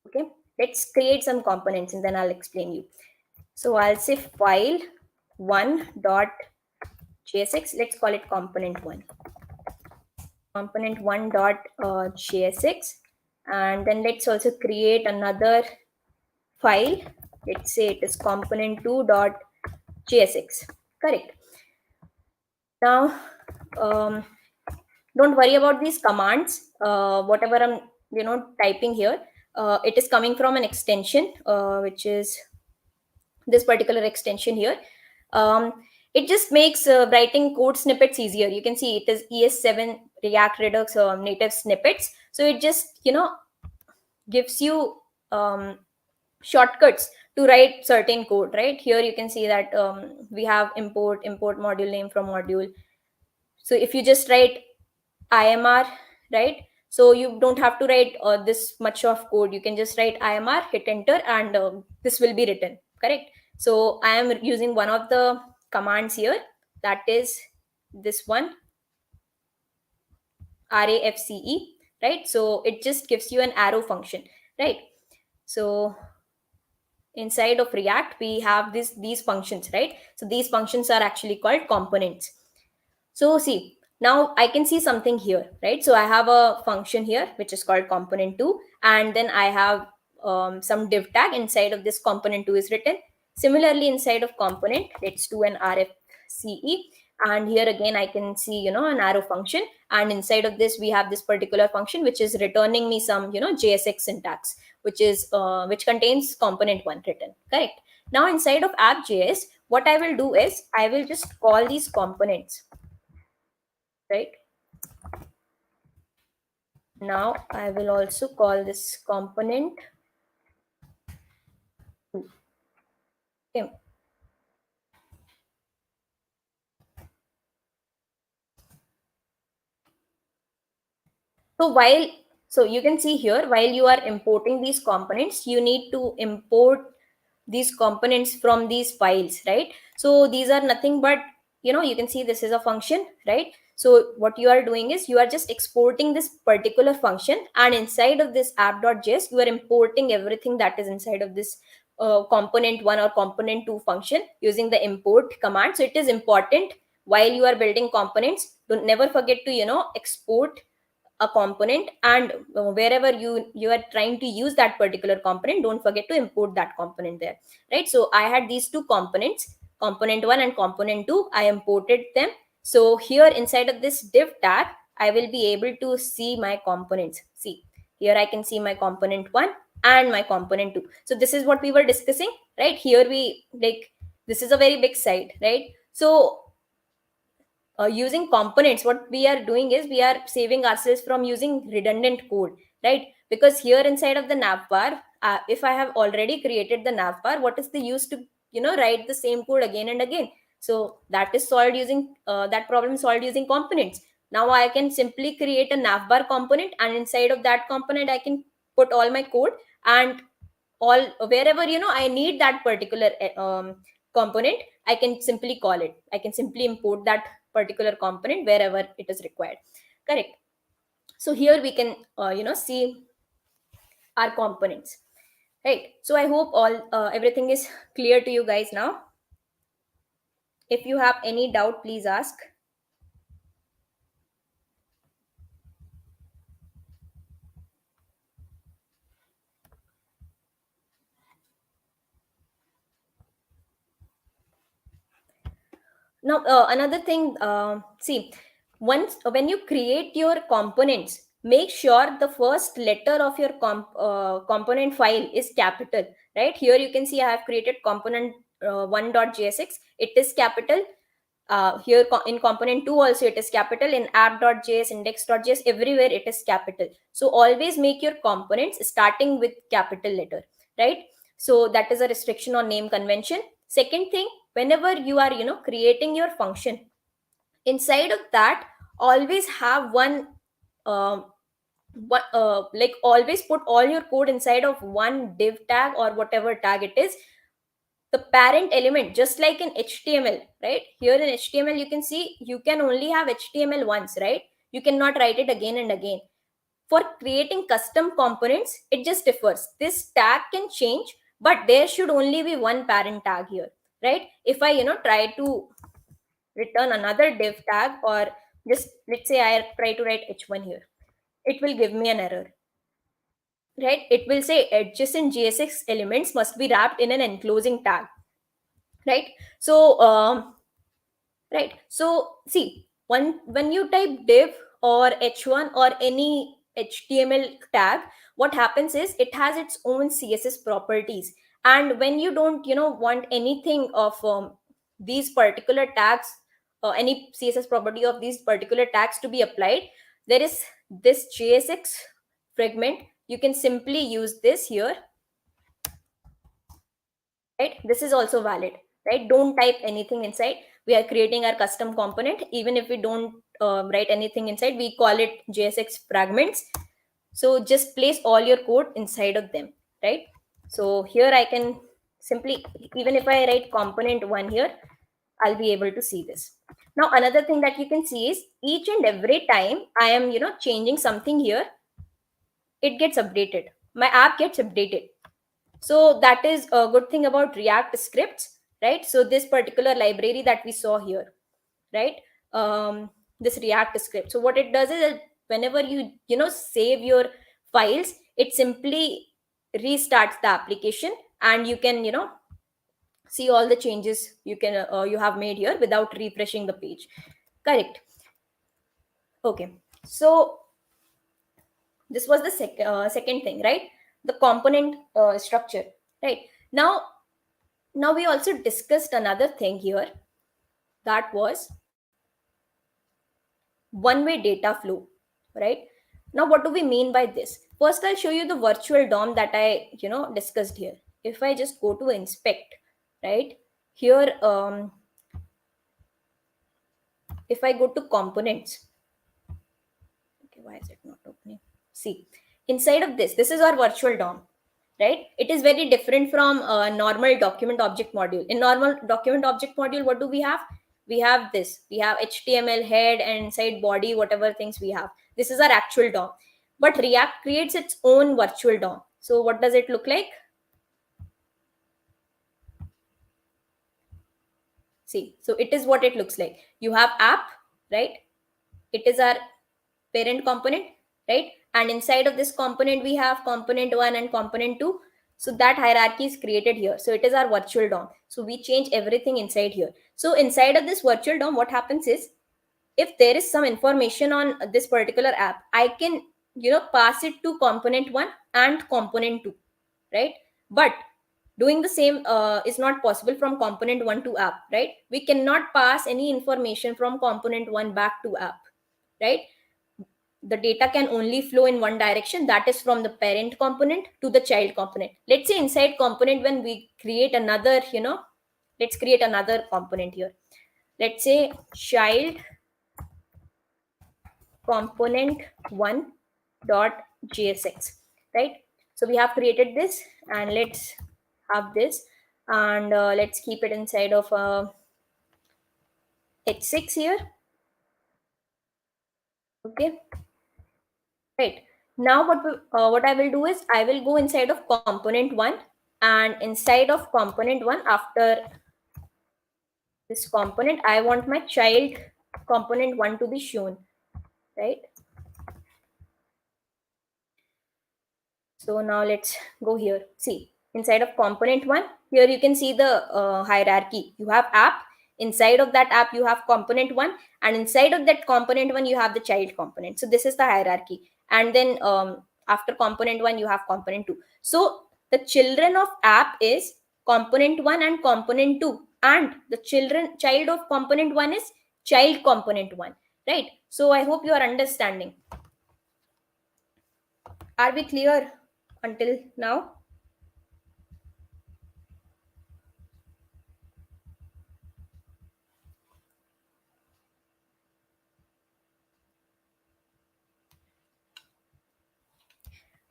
Speaker 1: Okay, let's create some components and then I'll explain you. So I'll say file one dot JSX. Let's call it component one. Component one dot JSX, and then let's also create another file. Let's say it is component two dot JSX. Correct. Now, um, don't worry about these commands. Whatever I'm typing here, it is coming from an extension, which is this particular extension here. um, it just makes writing code snippets easier. You can see it is ES7 React Redux native snippets, so it just gives you shortcuts to write certain code. Right here you can see that we have import module name from module. So if you just write IMR, right? So you don't have to write this much of code. You can just write IMR, hit enter, and this will be written. Correct. So I am using one of the commands here. That is this one, RAFCE, right? So it just gives you an arrow function, right? So inside of React, we have these functions, right? So these functions are actually called components. So see, now I can see something here, right? So I have a function here, which is called component two, and then I have some div tag inside of this component two is written. Similarly, inside of component, let's do an RFCE. And here again, I can see, an arrow function. And inside of this, we have this particular function, which is returning me some, JSX syntax, which contains component one written, correct? Now inside of app.js, what I will do is I will just call these components, right? Now I will also call this component. Okay. So you can see here, while you are importing these components, you need to import these components from these files, right? So these are nothing but, you can see this is a function, right? So what you are doing is you are just exporting this particular function, and inside of this app.js, you are importing everything that is inside of this component one or component two function using the import command. So it is important while you are building components, don't never forget to export a component, and wherever you are trying to use that particular component, don't forget to import that component there, right? So I had these two components, component one and component two. I imported them. So here inside of this div tag, I will be able to see my components. See, here I can see my component one and my component two. So this is what we were discussing, right? Here we like, this is a very big site, right? So using components, what we are doing is we are saving ourselves from using redundant code, right? Because here inside of the navbar, if I have already created the navbar, what is the use to write the same code again and again? So that is solved using that problem solved using components. Now I can simply create a navbar component, and inside of that component I can put all my code, and all wherever I need that particular component, I can simply call it. I can simply import that particular component wherever it is required, correct? So here we can see our components, right? So I hope all everything is clear to you guys now. If you have any doubt, please ask. Now, another thing, see, once when you create your components, make sure the first letter of your component file is capital, right? Here you can see I have created component one.jsx. It is capital. Here in component 2 also it is capital. In app.js, index.js, everywhere it is capital. So always make your components starting with capital letter, right? So that is a restriction on name convention. Second thing, whenever you are creating your function, inside of that, always have um, like always put all your code inside of one div tag or whatever tag it is, the parent element, just like in HTML, right? Here in HTML, you can see you can only have HTML once, right? You cannot write it again and again. For creating custom components, it just differs. This tag can change, but there should only be one parent tag here, right? If I try to return another div tag, or just let's say I try to write h1 here, it will give me an error, right? It will say adjacent JSX elements must be wrapped in an enclosing tag, right? So right. So see, when you type div or h1 or any HTML tag, what happens is it has its own CSS properties. And when you don't, want anything of these particular tags, or any CSS property of these particular tags to be applied, there is this JSX fragment. You can simply use this here, right? This is also valid, right? Don't type anything inside. We are creating our custom component. Even if we don't write anything inside, we call it JSX fragments. So just place all your code inside of them, right? So here I can simply, even if I write component one here, I'll be able to see this. Now another thing that you can see is each and every time I am changing something here, it gets updated, my app gets updated. So that is a good thing about React scripts, right? So this particular library that we saw here, right? This React script. So what it does is that whenever you save your files, it simply restarts the application, and you can see all the changes you have made here without refreshing the page. Correct. Okay. So this was the second thing, right? The component structure, right? Now we also discussed another thing here, that was one way data flow, right? Now what do we mean by this? First, I'll show you the virtual DOM that I discussed here. If I just go to inspect, right, here, if I go to components, okay, why is it not opening? See, inside of this is our virtual DOM, right? It is very different from normal document object module. In normal document object module, what do we have? We have this. We have HTML head and inside body, whatever things we have. This is our actual DOM. But React creates its own virtual DOM. So what does it look like? See, so it is what it looks like. You have app, right? It is our parent component, right? And inside of this component, we have component one and component two. So that hierarchy is created here. So it is our virtual DOM. So we change everything inside here. So inside of this virtual DOM, what happens is, if there is some information on this particular app, I can pass it to component one and component two, right? But doing the same is not possible from component one to app, right? We cannot pass any information from component one back to app, right? The data can only flow in one direction, that is from the parent component to the child component. Let's say inside component, when we create another, let's create another component here. Let's say child component one dot jsx, right? So we have created this, and let's have this, and let's keep it inside of h6 here. Okay, right. Now what I will do is, I will go inside of component one, and inside of component one, after this component, I want my child component one to be shown, right? So now let's go here. See, inside of component one, here you can see the hierarchy. You have app. Inside of that app, you have component one, and inside of that component one, you have the child component. So this is the hierarchy. And then after component one, you have component two. So the children of app is component one and component two, and the child of component one is child component one, right? So I hope you are understanding. Are we clear until now?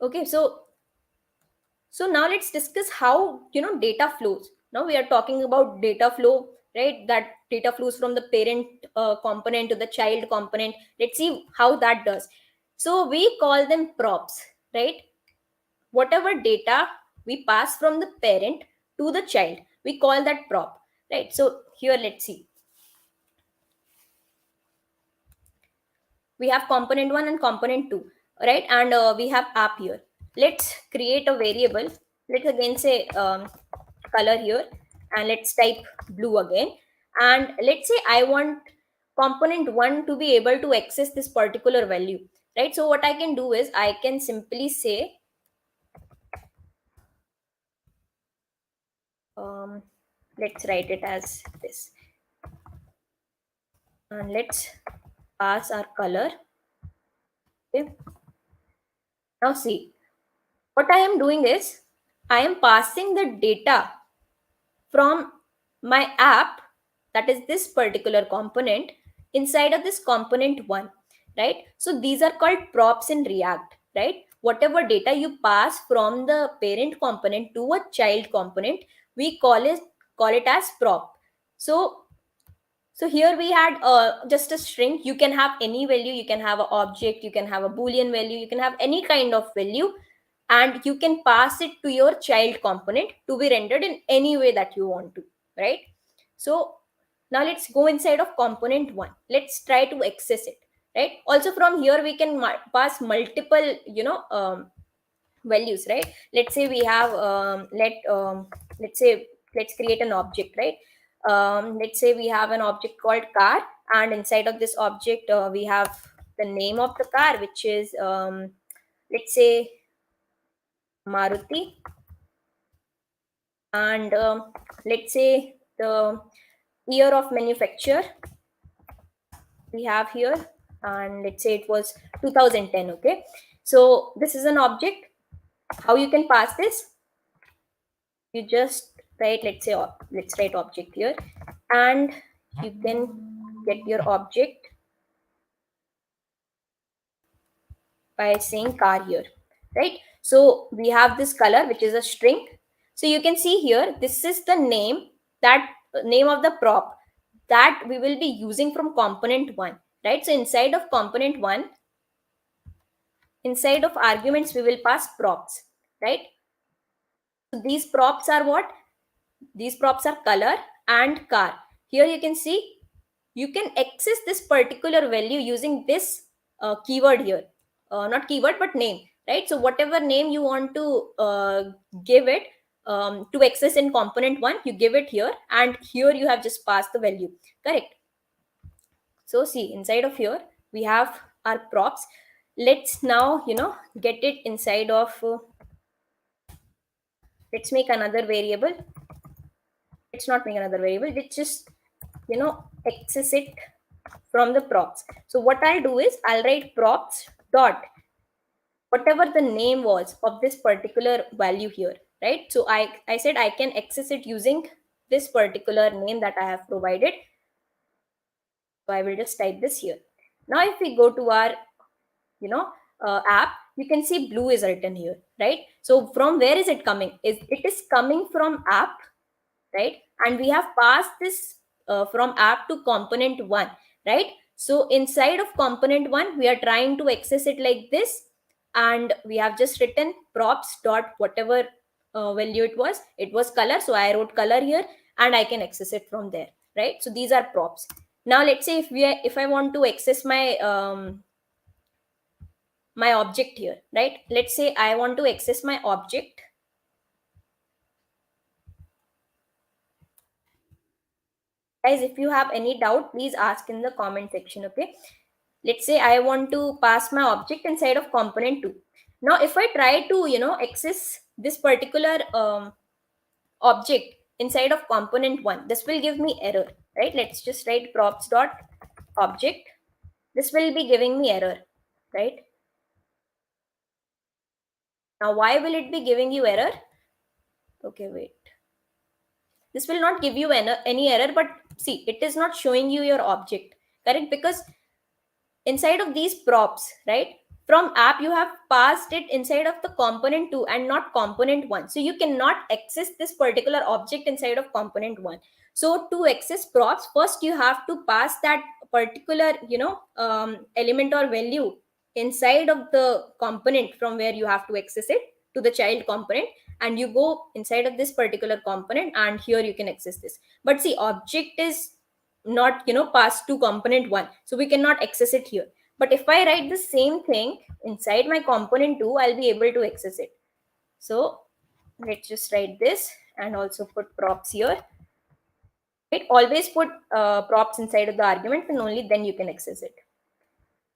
Speaker 1: Okay, so now let's discuss how data flows. Now we are talking about data flow, right? That data flows from the parent component to the child component. Let's see how that does. So we call them props, right? Whatever data we pass from the parent to the child, we call that prop, right? So here let's see, we have component 1 and component 2, right? And we have app here. Let's create a variable. Let's again say color here, and let's type blue again. And let's say I want component 1 to be able to access this particular value, right? So what I can do is I can simply say, um, let's write it as this, and let's pass our color. Okay, now see, what I am doing is I am passing the data from my app, that is this particular component, inside of this component 1, right? So these are called props in React, right? Whatever data you pass from the parent component to a child component, we call it as prop. So here we had just a string. You can have any value. You can have an object. You can have a Boolean value. You can have any kind of value, and you can pass it to your child component to be rendered in any way that you want to, right? So now let's go inside of component one. Let's try to access it, right? Also from here we can pass multiple, values, right? Let's say we have let's say let's create an object, right? Let's say we have an object called car, and inside of this object we have the name of the car, which is let's say Maruti. And let's say the year of manufacture we have here, and let's say it was 2010. Okay, so this is an object. How you can pass this? You just write, let's say let's write object here, and you can get your object by saying car here, right? So we have this color, which is a string. So you can see here, this is the name, that name of the prop that we will be using from component 1, right? So inside of component 1, inside of arguments, we will pass props, right? So these props are what? These props are color and car. Here you can see, you can access this particular value using this keyword here, not keyword but name, right? So whatever name you want to give it, to access in component 1, you give it here, and here you have just passed the value, correct? So see, inside of here we have our props. Let's now get it inside of let's make another variable. Let's not make another variable, let's just access it from the props. So what I'll do is I'll write props dot whatever the name was of this particular value here, right? So I said I can access it using this particular name that I have provided. So I will just type this here. Now if we go to our app, you can see blue is written here, right? So from where is it coming? It is coming from app, right? And we have passed this from app to component 1, right? So inside of component 1, we are trying to access it like this, and we have just written props dot whatever value it was color, so I wrote color here, and I can access it from there, right? So these are props. Now let's say if I want to access my object here, right? Let's say I want to access my object. Guys, if you have any doubt, please ask in the comment section. Okay, let's say I want to pass my object inside of component 2. Now if I try to access this particular object inside of component 1, this will give me error, right? Let's just write props dot object. This will be giving me error, right? Now why will it be giving you error? Okay, wait, this will not give you any error, but see, it is not showing you your object, correct? Because inside of these props, right, from app you have passed it inside of the component 2 and not component 1, so you cannot access this particular object inside of component 1. So to access props, first you have to pass that particular element or value inside of the component from where you have to access it to the child component, and you go inside of this particular component, and here you can access this. But see, object is not passed to component 1, so we cannot access it here. But if I write the same thing inside my component 2, I'll be able to access it. So let's just write this and also put props here. Right? Always put props inside of the argument, and only then you can access it.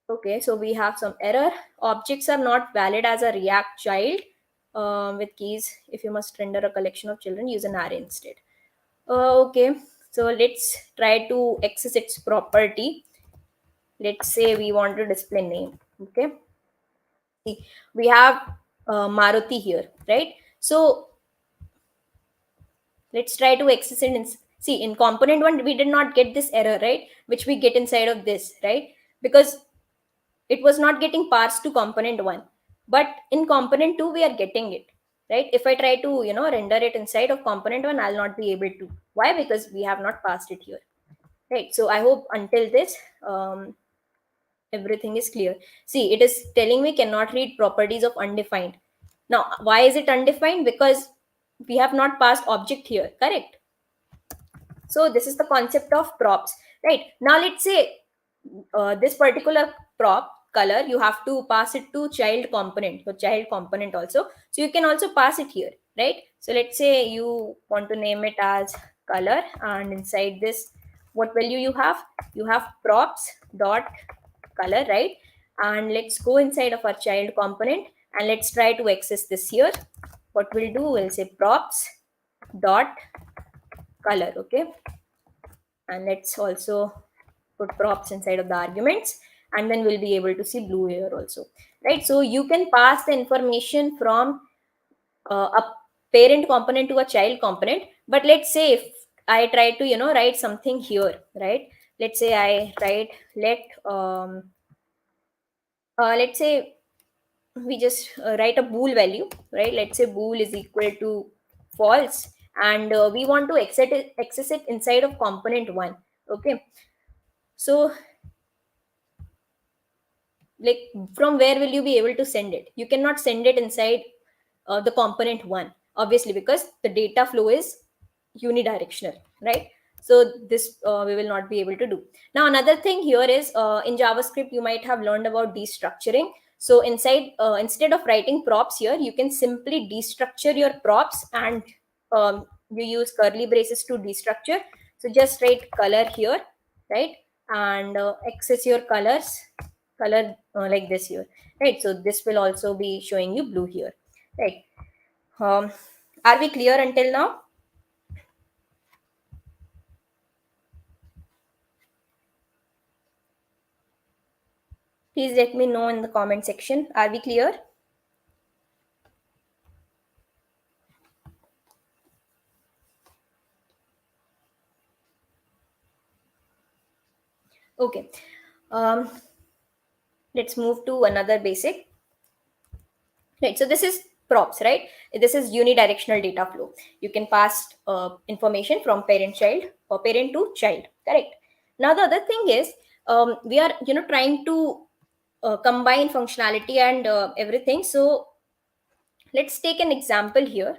Speaker 1: Okay, so we have some error. Objects are not valid as a React child with keys. If you must render a collection of children, use an array instead. Okay, so let's try to access its property. Let's say we want to display name. Okay, see, we have Maruti here, right? So let's try to access it. See, in component 1, we did not get this error, right? Which we get inside of this, right? Because it was not getting parsed to component 1. But in component 2, we are getting it, right? If I try to, render it inside of component 1, I'll not be able to. Why? Because we have not passed it here, right? So I hope until this, everything is clear. See, it is telling me cannot read properties of undefined. Now, why is it undefined? Because we have not passed object here, correct? So this is the concept of props, right? Now let's say this particular prop color, you have to pass it to child component, so child component also. So you can also pass it here, right? So let's say you want to name it as color, and inside this, what value you have? You have props dot color, right? And let's go inside of our child component, and let's try to access this here. What we'll do, we'll say props dot color. Okay, and let's also put props inside of the arguments, and then we'll be able to see blue here also, right? So you can pass the information from a parent component to a child component. But let's say if I try to write something here, right? Let's say I write let's say we just write a bool value, right? Let's say bool is equal to false, and we want to access it inside of component 1. Okay, so like from where will you be able to send it? You cannot send it inside the component 1, obviously, because the data flow is unidirectional, right? So this we will not be able to do. Now another thing here is, in JavaScript you might have learned about destructuring. So inside instead of writing props here, you can simply destructure your props, and you use curly braces to destructure. So just write color here, right? And access your color like this here, right? So this will also be showing you blue here, right? um, are we clear until now? Please let me know in the comment section. Are we clear? Okay, um, let's move to another basic. Right, so this is props, right? This is unidirectional data flow. You can pass information from parent child or parent to child, correct? Now the other thing is, we are trying to combine functionality and everything. So let's take an example here.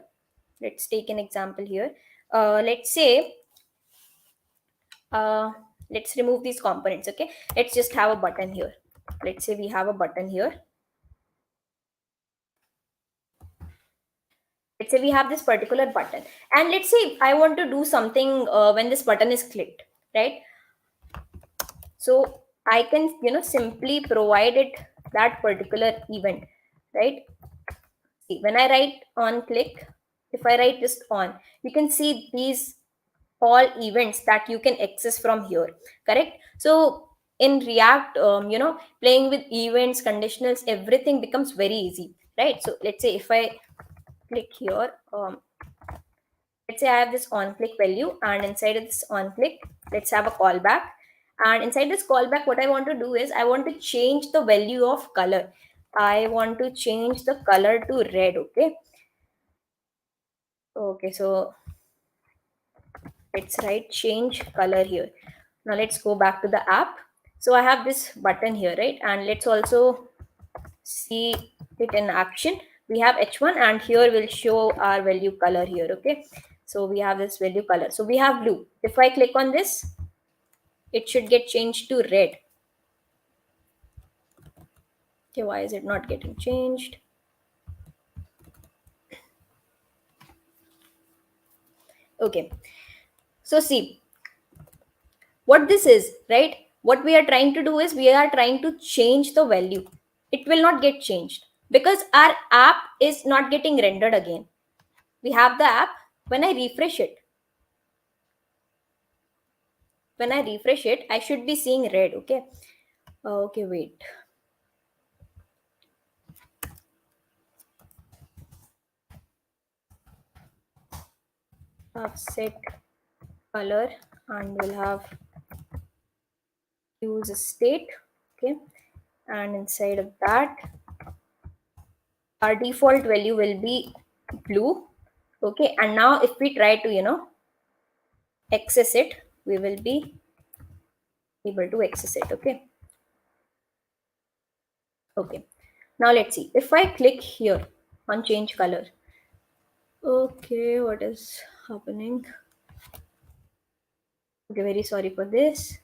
Speaker 1: Let's take an example here. Let's say uh, let's remove these components. Okay, let's just have a button here. Let's say we have a button here. Let's say we have this particular button, and let's say I want to do something when this button is clicked, right? So I can simply provide it that particular event, right? See, when I write on click, if I write just on, you can see these all events that you can access from here, correct? So in React, playing with events, conditionals, everything becomes very easy, right? So let's say if I click here, let's say I have this on click value, and inside of this on click, let's have a callback. And inside this callback, what I want to do is I want to change the value of color. I want to change the color to red. Okay. Okay, so let's write change color here. Now let's go back to the app. So I have this button here, right? And let's also see it in action. We have H1 and here we'll show our value color here. Okay, so we have this value color. So we have blue. If I click on this, it should get changed to red. Okay, why is it not getting changed? Okay, so see what this is, right? What we are trying to do is we are trying to change the value. It will not get changed because our app is not getting rendered again. We have the app. When I refresh it, I should be seeing red. Okay. Okay, wait. Have set color and we'll have use state. Okay, and inside of that our default value will be blue. Okay, and now if we try to access it, we will be able to access it. Okay. Okay, now let's see if I click here on change color. Okay, what is happening? Okay, very sorry for this.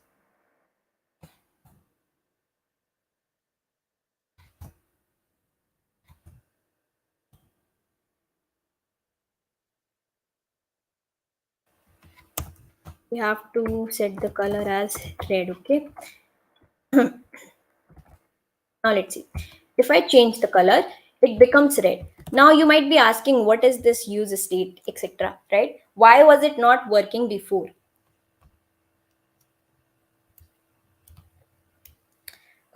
Speaker 1: We have to set the color as red. Okay, now let's see. If I change the color, it becomes red. Now you might be asking, what is this use state, etc. Right? Why was it not working before?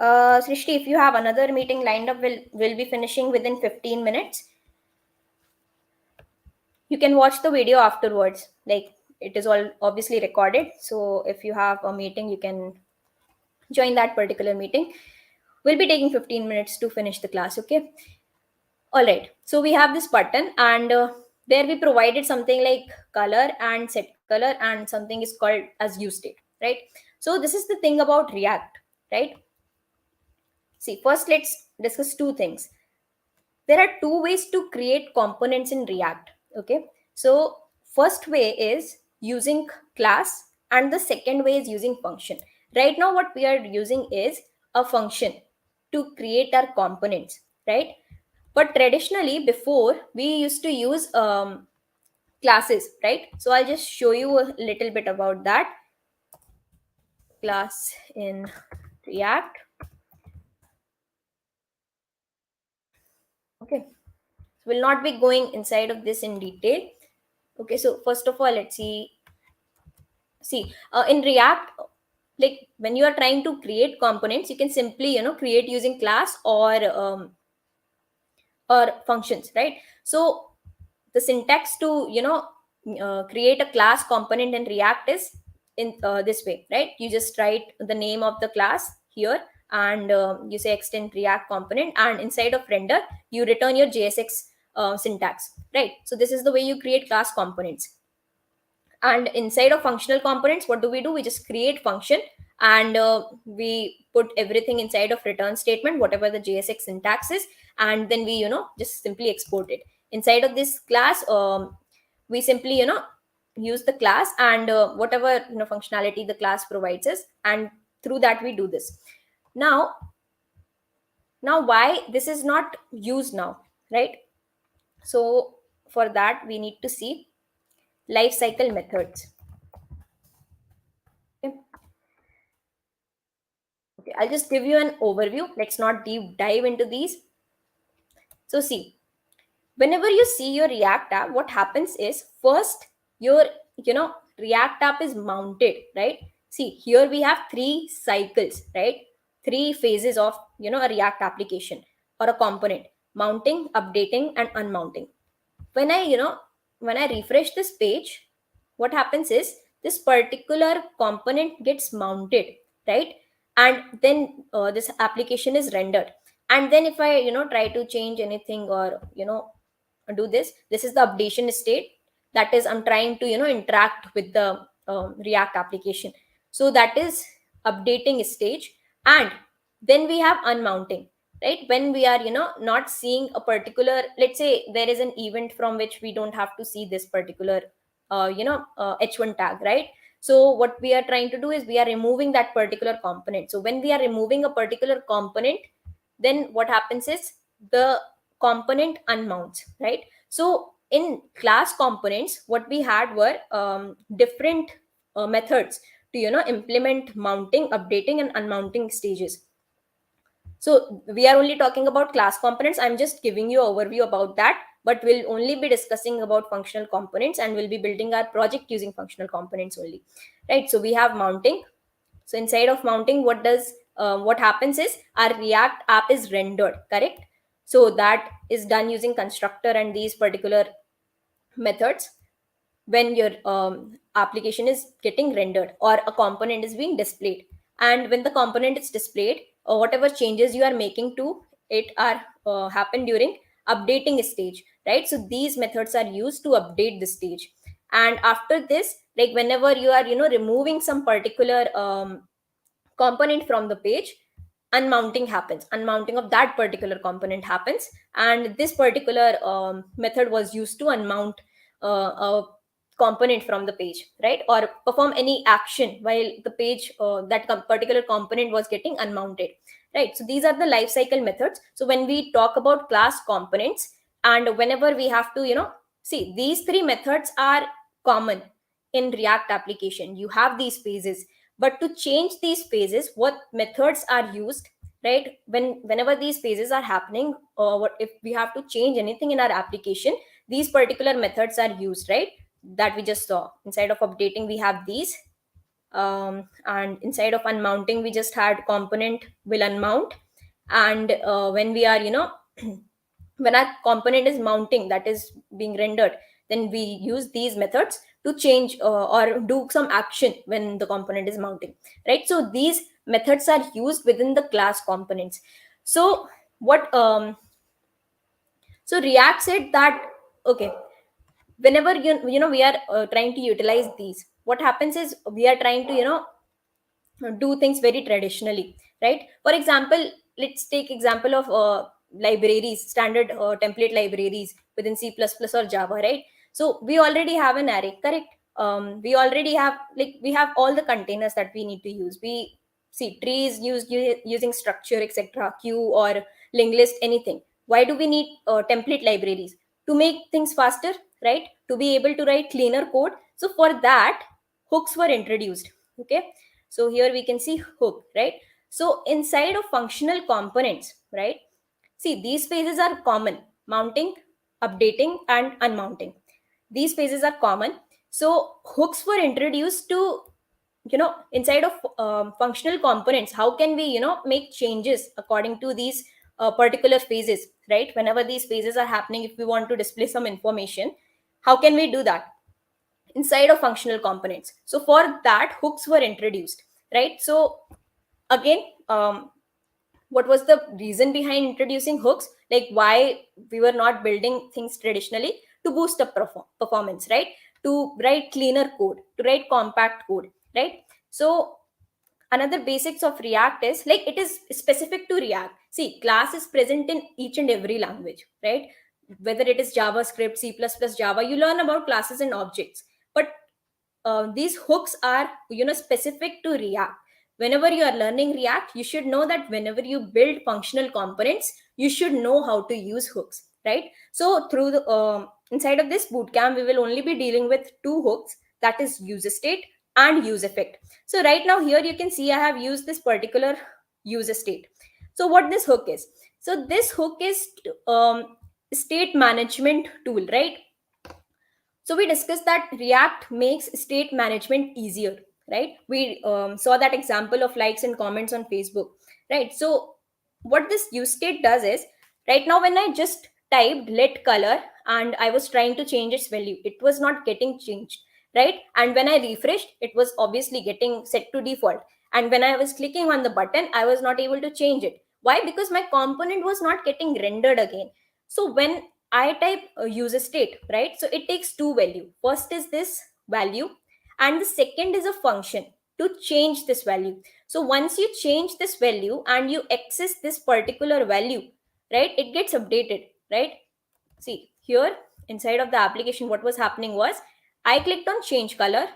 Speaker 1: Srishti, if you have another meeting lined up, will be finishing within 15 minutes. You can watch the video afterwards. Like it is all obviously recorded. So if you have a meeting, you can join that particular meeting. We'll be taking 15 minutes to finish the class. Okay. All right, so we have this button and there we provided something like color and set color and something is called as use state, right? So this is the thing about React, right? See, first let's discuss two things. There are two ways to create components in React. Okay, so first way is using class and the second way is using function. Right now what we are using is a function to create our components, right? But traditionally before we used to use classes, right? So I'll just show you a little bit about that. Class in React. Okay, so we'll not be going inside of this in detail. Okay, so first of all, let's see in React, like when you are trying to create components, you can simply create using class or functions, right? So the syntax to create a class component in React is in this way, right? You just write the name of the class here and you say extend React component, and inside of render you return your JSX syntax, right? So this is the way you create class components. And inside of functional components, what do? We just create function and we put everything inside of return statement, whatever the JSX syntax is, and then we just simply export it inside of this class. We simply use the class and whatever functionality the class provides us, and through that we do this. Now now why this is not used now, right? So for that we need to see life cycle methods. Okay. Okay, I'll just give you an overview. Let's not deep dive into these. So see, whenever you see your React app, what happens is first your React app is mounted, right? See, here we have three cycles, right? Three phases of a React application or a component: mounting, updating, and unmounting. When I refresh this page, what happens is this particular component gets mounted, right? And then this application is rendered, And then if I try to change anything, or do this is the updation state. That is, I'm trying to interact with the React application. So that is updating stage. And then we have unmounting, right? When we are not seeing a particular, let's say there is an event from which we don't have to see this particular h1 tag, right? So what we are trying to do is we are removing that particular component. So when we are removing a particular component, then what happens is the component unmounts, right? So in class components, what we had were different methods to implement mounting, updating, and unmounting stages. So we are only talking about class components. I'm just giving you overview about that, but we'll only be discussing about functional components, and we'll be building our project using functional components only, right? So we have mounting. So inside of mounting, what happens is our React app is rendered, correct? So that is done using constructor and these particular methods when your application is getting rendered or a component is being displayed. And when the component is displayed, whatever changes you are making to it are happen during updating stage, right? So these methods are used to update the stage. And after this, like whenever you are removing some particular component from the page, unmounting happens, unmounting of that particular component happens. And this particular method was used to unmount a component from the page, right? Or perform any action while the page, particular component was getting unmounted, right? So these are the life cycle methods. So when we talk about class components, and whenever we have to see, these three methods are common in React application. You have these phases, but to change these phases, what methods are used, right? Whenever these phases are happening, or what if we have to change anything in our application, these particular methods are used, right? That we just saw. Inside of updating, we have these, and inside of unmounting, we just had component will unmount. And when we are when our component is mounting, that is being rendered, then we use these methods to change or do some action when the component is mounting, right? So these methods are used within the class components. So what so React said that, okay, whenever we are trying to utilize these, what happens is we are trying to do things very traditionally, right? For example, let's take example of libraries, standard template libraries within C++ or Java, right? So we already have an array, correct? We already have, like, we have all the containers that we need to use. We see trees used using structure, etc., queue or linked list, anything. Why do we need template libraries? To make things faster, right? To be able to write cleaner code. So for that, hooks were introduced. Okay, so here we can see hook, right? So inside of functional components, right? See, these phases are common: mounting, updating, and unmounting. These phases are common. So hooks were introduced to, inside of functional components. How can we, make changes according to these particular phases, right? Whenever these phases are happening, if we want to display some information, how can we do that inside of functional components? So for that, hooks were introduced, right? So again, what was the reason behind introducing hooks? Like, why we were not building things traditionally? To boost up performance, right? To write cleaner code, to write compact code, right? So another basics of React is, like, it is specific to React. See, class is present in each and every language, right? Whether it is JavaScript, C++, Java, you learn about classes and objects. But these hooks are, specific to React. Whenever you are learning React, you should know that whenever you build functional components, you should know how to use hooks, right? So through the inside of this bootcamp, we will only be dealing with two hooks, that is use state and use effect. So right now here you can see I have used this particular use state. So what this hook is? So this hook is state management tool, right? So we discussed that React makes state management easier, right? We saw that example of likes and comments on Facebook, right? So what this use state does is, right now when I just typed let color and I was trying to change its value, it was not getting changed, right? And when I refreshed, it was obviously getting set to default. And when I was clicking on the button, I was not able to change it. Why? Because my component was not getting rendered again. So when I type user state, right, so it takes two value. First is this value, and the second is a function to change this value. So once you change this value and you access this particular value, right, it gets updated, right? See here, inside of the application, what was happening was I clicked on change color,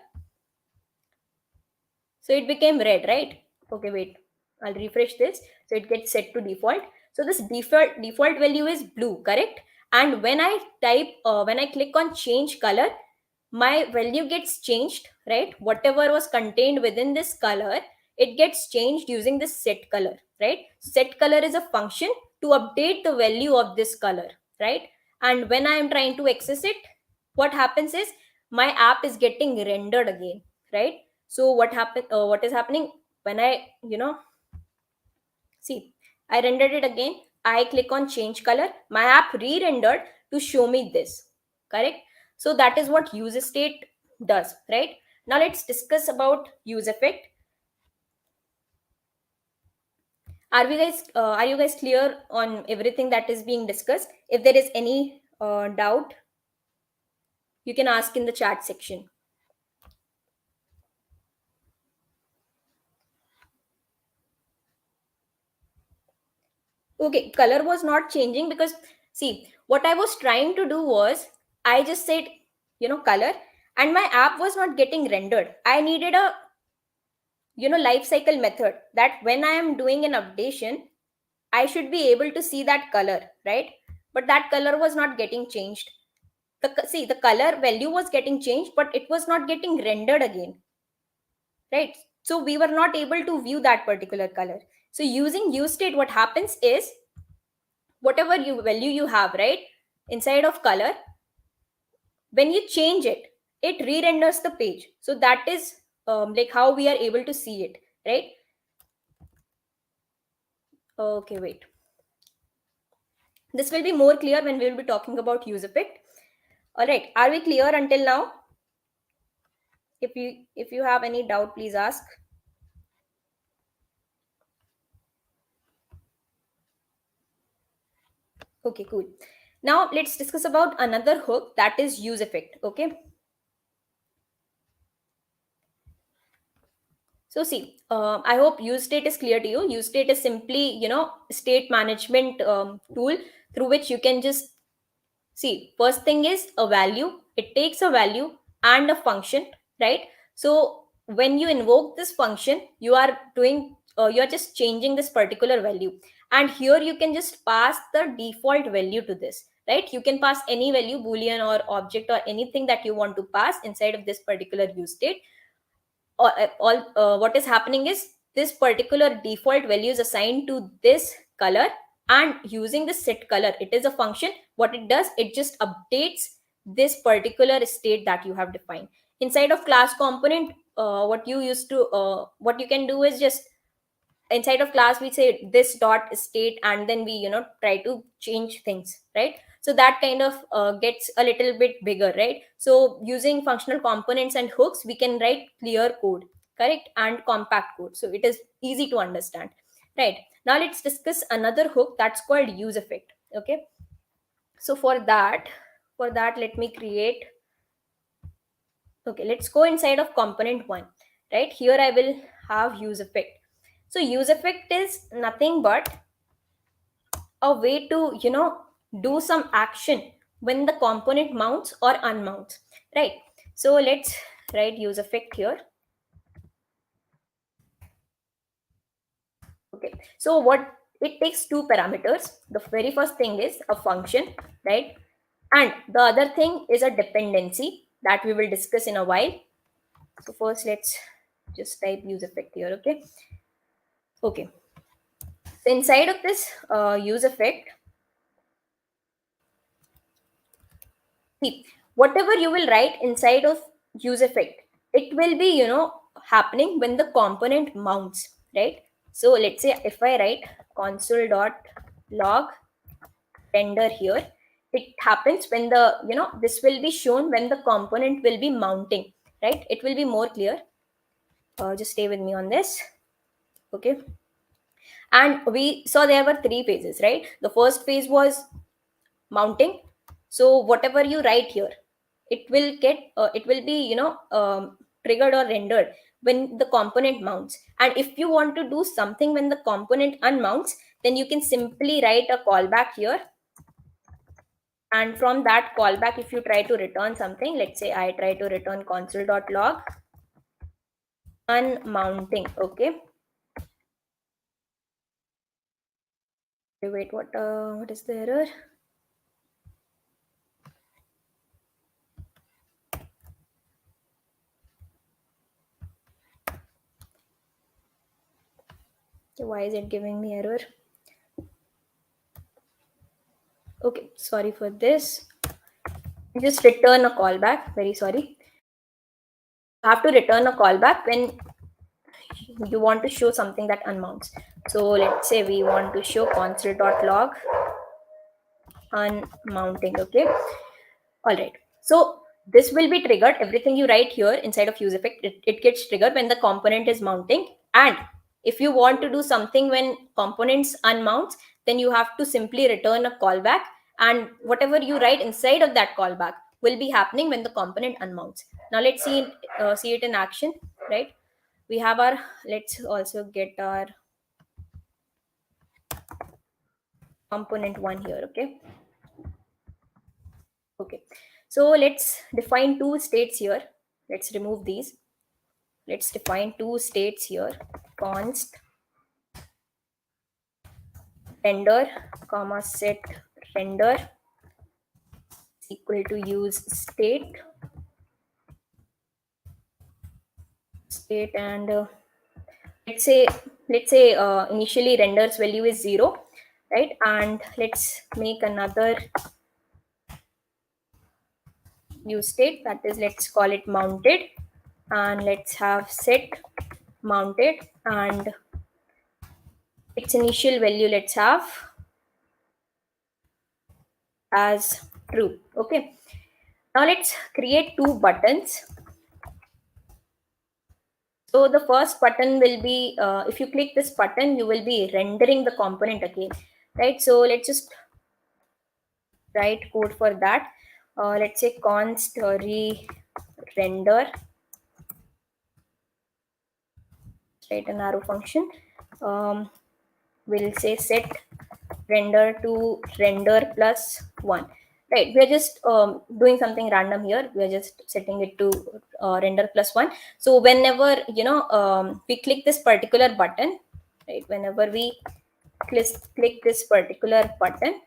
Speaker 1: so it became red, right? Okay, wait. I'll refresh this. So it gets set to default. So this default value is blue, correct? And when I when I click on change color, my value gets changed, right? Whatever was contained within this color, it gets changed using this set color, right? Set color is a function to update the value of this color, right? And when I am trying to access it, what happens is my app is getting rendered again, right? So what is happening when I, see, I rendered it again, I click on change color, my app re-rendered to show me this, correct? So that is what use state does, right? Now let's discuss about use effect. Are you guys clear on everything that is being discussed? If there is any doubt, you can ask in the chat section. Okay, color was not changing because, see, what I was trying to do was I just said, color, and my app was not getting rendered. I needed a, life cycle method that when I am doing an updation, I should be able to see that color, right? But that color was not getting changed. See, the color value was getting changed, but it was not getting rendered again, right? So we were not able to view that particular color. So using use state, what happens is whatever you value you have, right, inside of color, when you change it, it re-renders the page. So that is like how we are able to see it, right? Okay, wait, this will be more clear when we will be talking about use effect. All right, are we clear until now? If you have any doubt, please ask. Okay, cool. Now let's discuss about another hook, that is use effect. Okay, so see, I hope use state is clear to you. Use state is simply, state management tool through which you can just see. First thing is a value. It takes a value and a function, right? So when you invoke this function, you are just changing this particular value. And here you can just pass the default value to this, right? You can pass any value, boolean or object or anything that you want to pass inside of this particular use state. What is happening is this particular default value is assigned to this color, and using the set color, it is a function. What it does, it just updates this particular state that you have defined inside of class component. What you can do is just inside of class we say this dot state, and then we try to change things, right? So that kind of gets a little bit bigger, right? So using functional components and hooks, we can write clear code, correct, and compact code, so it is easy to understand, right? Now let's discuss another hook that's called use effect. Okay, so for that let me create. Okay, let's go inside of component one, right? Here I will have use effect. So use effect is nothing but a way to do some action when the component mounts or unmounts, right? So let's write use effect here. Okay, so what it takes two parameters. The very first thing is a function, right? And the other thing is a dependency that we will discuss in a while. So first let's just type use effect here. Okay, so inside of this use effect, see, whatever you will write inside of use effect, it will be happening when the component mounts, right? So let's say if I write console.log render here, it happens when the this will be shown when the component will be mounting, right? It will be more clear. Just stay with me on this. Okay, And we saw there were three phases, right? The first phase was mounting. So whatever you write here, it will be, triggered or rendered when the component mounts. And if you want to do something when the component unmounts, then you can simply write a callback here. And from that callback, if you try to return something, let's say I try to return console.log unmounting. Okay. Wait, what is the error? Okay, why is it giving me error? Okay, sorry for this. Just return a callback. Very sorry. You have to return a callback when you want to show something that unmounts. So let's say we want to show console.log unmounting. Okay. All right. So this will be triggered. Everything you write here inside of use effect, it gets triggered when the component is mounting. And if you want to do something when components unmounts, then you have to simply return a callback. And whatever you write inside of that callback will be happening when the component unmounts. Now let's see it in action, right? We have our, let's also get our component one here. Okay, so let's define two states here. Let's remove these. Let's define two states here. Const render comma set render is equal to use state. And let's say initially render's value is 0, right? And let's make another use state, that is, let's call it mounted, and let's have set mounted, and its initial value let's have as true. Okay, now let's create two buttons. So the first button will be, if you click this button, you will be rendering the component again, right? So let's just write code for that. Let's say const re-render, write an arrow function. We'll say set render to render plus 1. Right, we're just doing something random here. We're just setting it to render plus 1. So whenever we click this particular button, right, whenever we click this particular button,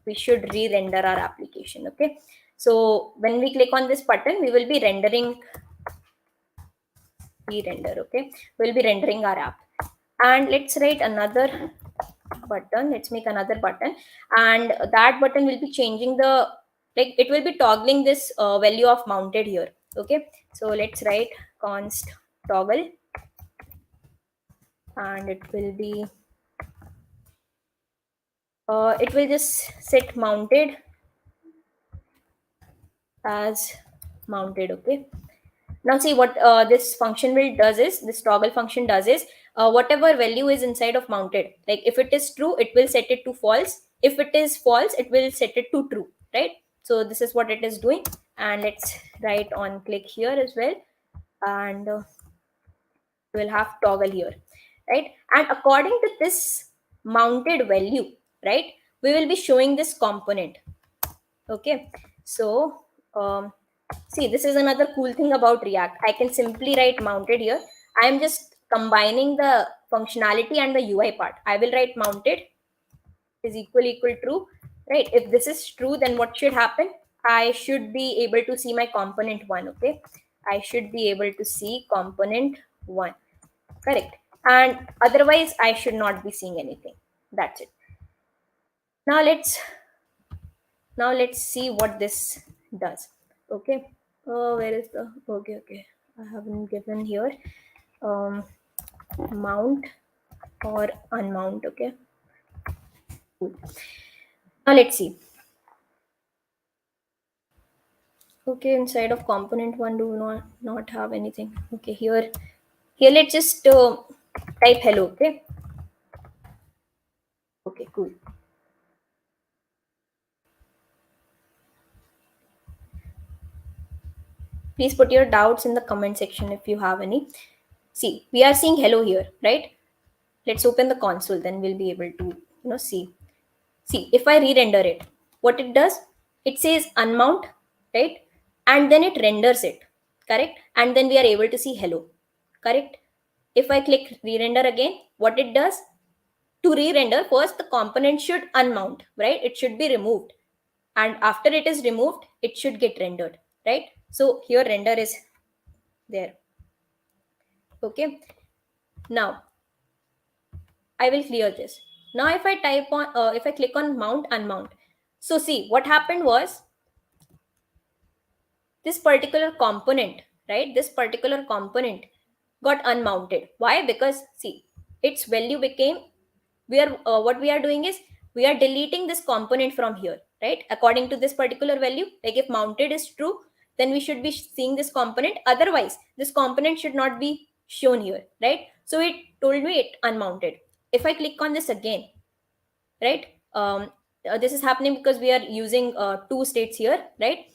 Speaker 1: we should re-render our application. Okay, so when we click on this button, we will be rendering re-render. Okay, we'll be rendering our app. And let's write another button. Let's make another button, and that button will be changing the, like, it will be toggling this value of mounted here. Okay, so let's write const toggle, and it will just set mounted as mounted. Okay, now see what this function will does is, this toggle function does is, whatever value is inside of mounted, like if it is true, it will set it to false. If it is false, it will set it to true, right? So this is what it is doing. And let's write on click here as well, and we'll have toggle here, right? And according to this mounted value, right, we will be showing this component. Okay, so see, this is another cool thing about React. I can simply write mounted here. I'm just combining the functionality and the UI part. I will write mounted is equal true, right? If this is true, then what should happen? I should be able to see my component one. Okay, I should be able to see component one, correct? And otherwise, I should not be seeing anything. That's it. Now let's see what this does. Okay, where is the, okay, I haven't given here mount or unmount. Okay, cool. Now let's see. Okay, inside of component one, do not have anything. Okay, here let's just type hello. Okay, Okay, cool. Please put your doubts in the comment section if you have any. See, we are seeing hello here, right? Let's open the console, then we'll be able to, see. See, if I re-render it, what it does, it says unmount, right? And then it renders it, correct? And then we are able to see hello, correct? If I click re-render again, what it does, to re-render, first the component should unmount, right? It should be removed. And after it is removed, it should get rendered, right? So here render is there. Okay. Now I will clear this. Now if I type on, if I click on mount, unmount. So see, what happened was this particular component, right? This particular component got unmounted. Why? Because see, its value became, we are what we are doing is we are deleting this component from here, right? According to this particular value, like if mounted is true, then we should be seeing this component. Otherwise, this component should not be shown here, right? So it told me it unmounted. If I click on this again, right? This is happening because we are using two states here, right?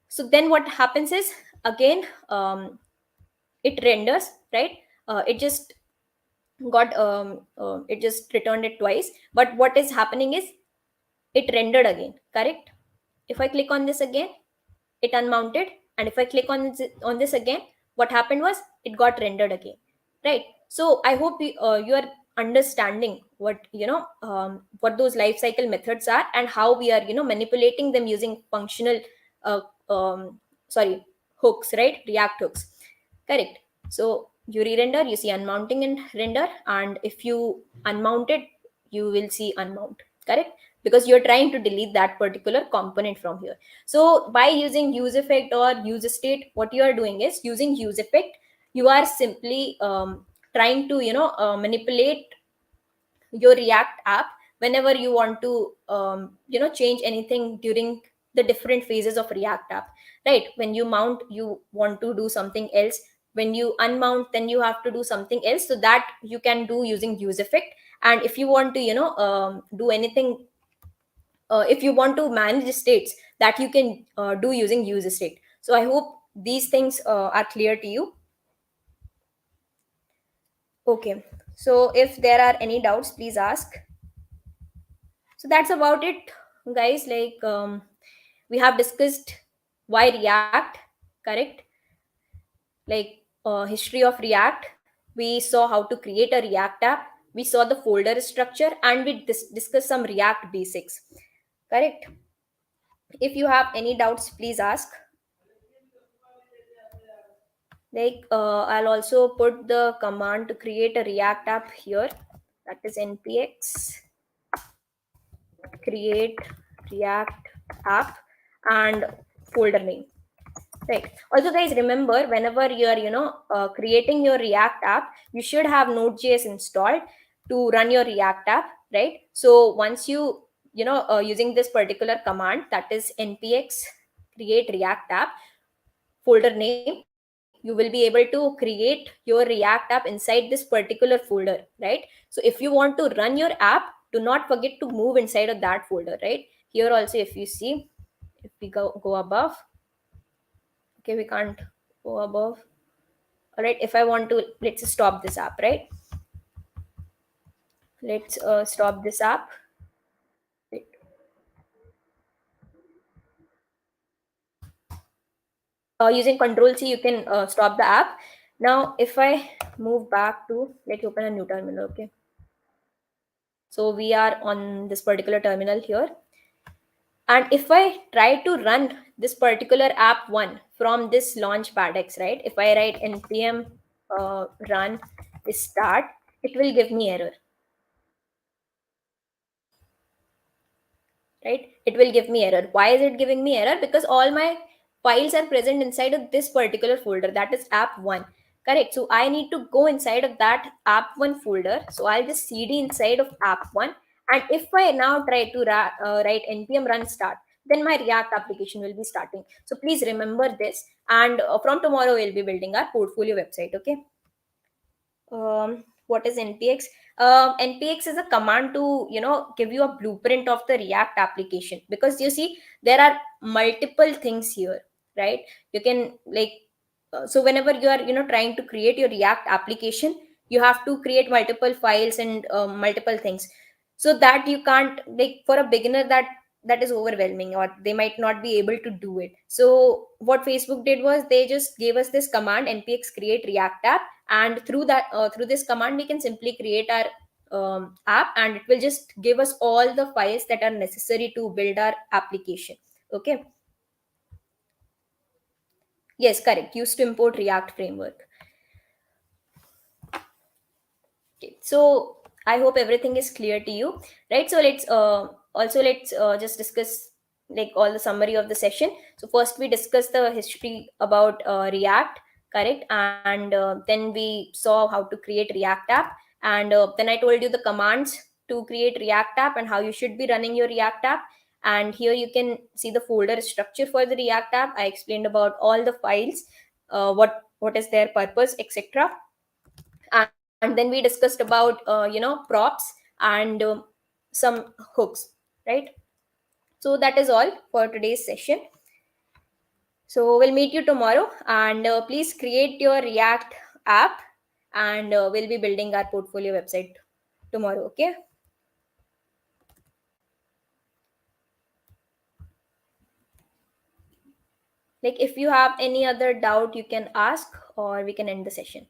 Speaker 1: So then what happens is, again, it renders, right? It just got it just returned it twice, but what is happening is it rendered again, correct? If I click on this again, it unmounted, and if I click on this again, what happened was it got rendered again, right? So I hope you are understanding what, what those life cycle methods are, and how we are, manipulating them using functional uh, um, sorry, hooks, right? React hooks, correct? So you re-render, you see unmounting and render, and if you unmount it, you will see unmount, correct? Because you're trying to delete that particular component from here. So by using use effect or use state, what you are doing is, using use effect, you are simply trying to, manipulate your React app whenever you want to, change anything during the different phases of React app, right? When you mount, you want to do something else. When you unmount, then you have to do something else. So that you can do using use effect. And if you want to, do anything, if you want to manage states, that you can do using use state. So I hope these things are clear to you. Okay, so if there are any doubts, please ask. So that's about it, guys. Like, we have discussed why React, correct? Like, history of React. We saw how to create a React app. We saw the folder structure, and we discussed some React basics, correct? If you have any doubts, please ask. Like, I'll also put the command to create a React app here. That is npx create React app and folder name. Right. Also, guys, remember, whenever you are, creating your React app, you should have Node.js installed to run your React app, right? So once you, using this particular command, that is npx create React app folder name, you will be able to create your React app inside this particular folder, right? So if you want to run your app, do not forget to move inside of that folder, right? Here also, if you see, if we go above, okay, we can't go above. All right, if I want to, let's stop this app, right? Let's stop this app. Using control C, you can stop the app. Now if I move back to, let's open a new terminal. Okay, so we are on this particular terminal here, and if I try to run this particular app one from this LaunchPadx, right? If I write npm run start, it will give me error, right? It will give me error. Why is it giving me error? Because all my files are present inside of this particular folder, that is app1, correct? So I need to go inside of that app1 folder. So I'll just cd inside of app1, and if I now try to write npm run start, then my React application will be starting. So please remember this, and from tomorrow we'll be building our portfolio website. Okay, what is npx? npx is a command to give you a blueprint of the react application, because you see there are multiple things here, right? You can like so whenever you are trying to create your react application, you have to create multiple files and multiple things, so that you can't, like, for a beginner, that is overwhelming, or they might not be able to do it. So what Facebook did was they just gave us this command, npx create react app, and through that through this command we can simply create our app, and it will just give us all the files that are necessary to build our application. Okay. Yes, correct, used to import react framework. Okay, so I hope everything is clear to you, right? So let's just discuss like all the summary of the session. So first we discussed the history about React, correct, and then we saw how to create React app, and then I told you the commands to create React app and how you should be running your React app. And here you can see the folder structure for the React app. I explained about all the files, what is their purpose, etc. And then we discussed about props and some hooks, right? So that is all for today's session. So we'll meet you tomorrow, and please create your react app, and we'll be building our portfolio website tomorrow. Okay. Like, if you have any other doubt, you can ask, or we can end the session.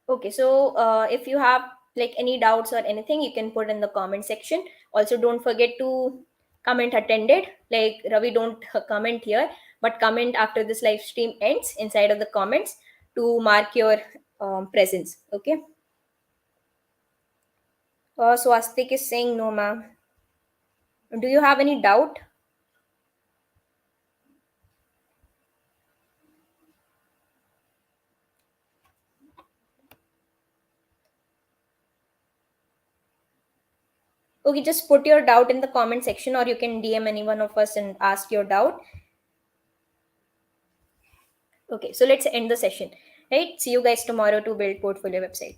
Speaker 1: Okay, so if you have like any doubts or anything, you can put in the comment section. Also, don't forget to comment attended. Like Ravi, don't comment here, but comment after this live stream ends inside of the comments to mark your presence. Okay. Swastik is saying no, ma'am. Do you have any doubt? Okay, just put your doubt in the comment section, or you can DM any one of us and ask your doubt. Okay, so let's end the session. Right? See you guys tomorrow to build portfolio website.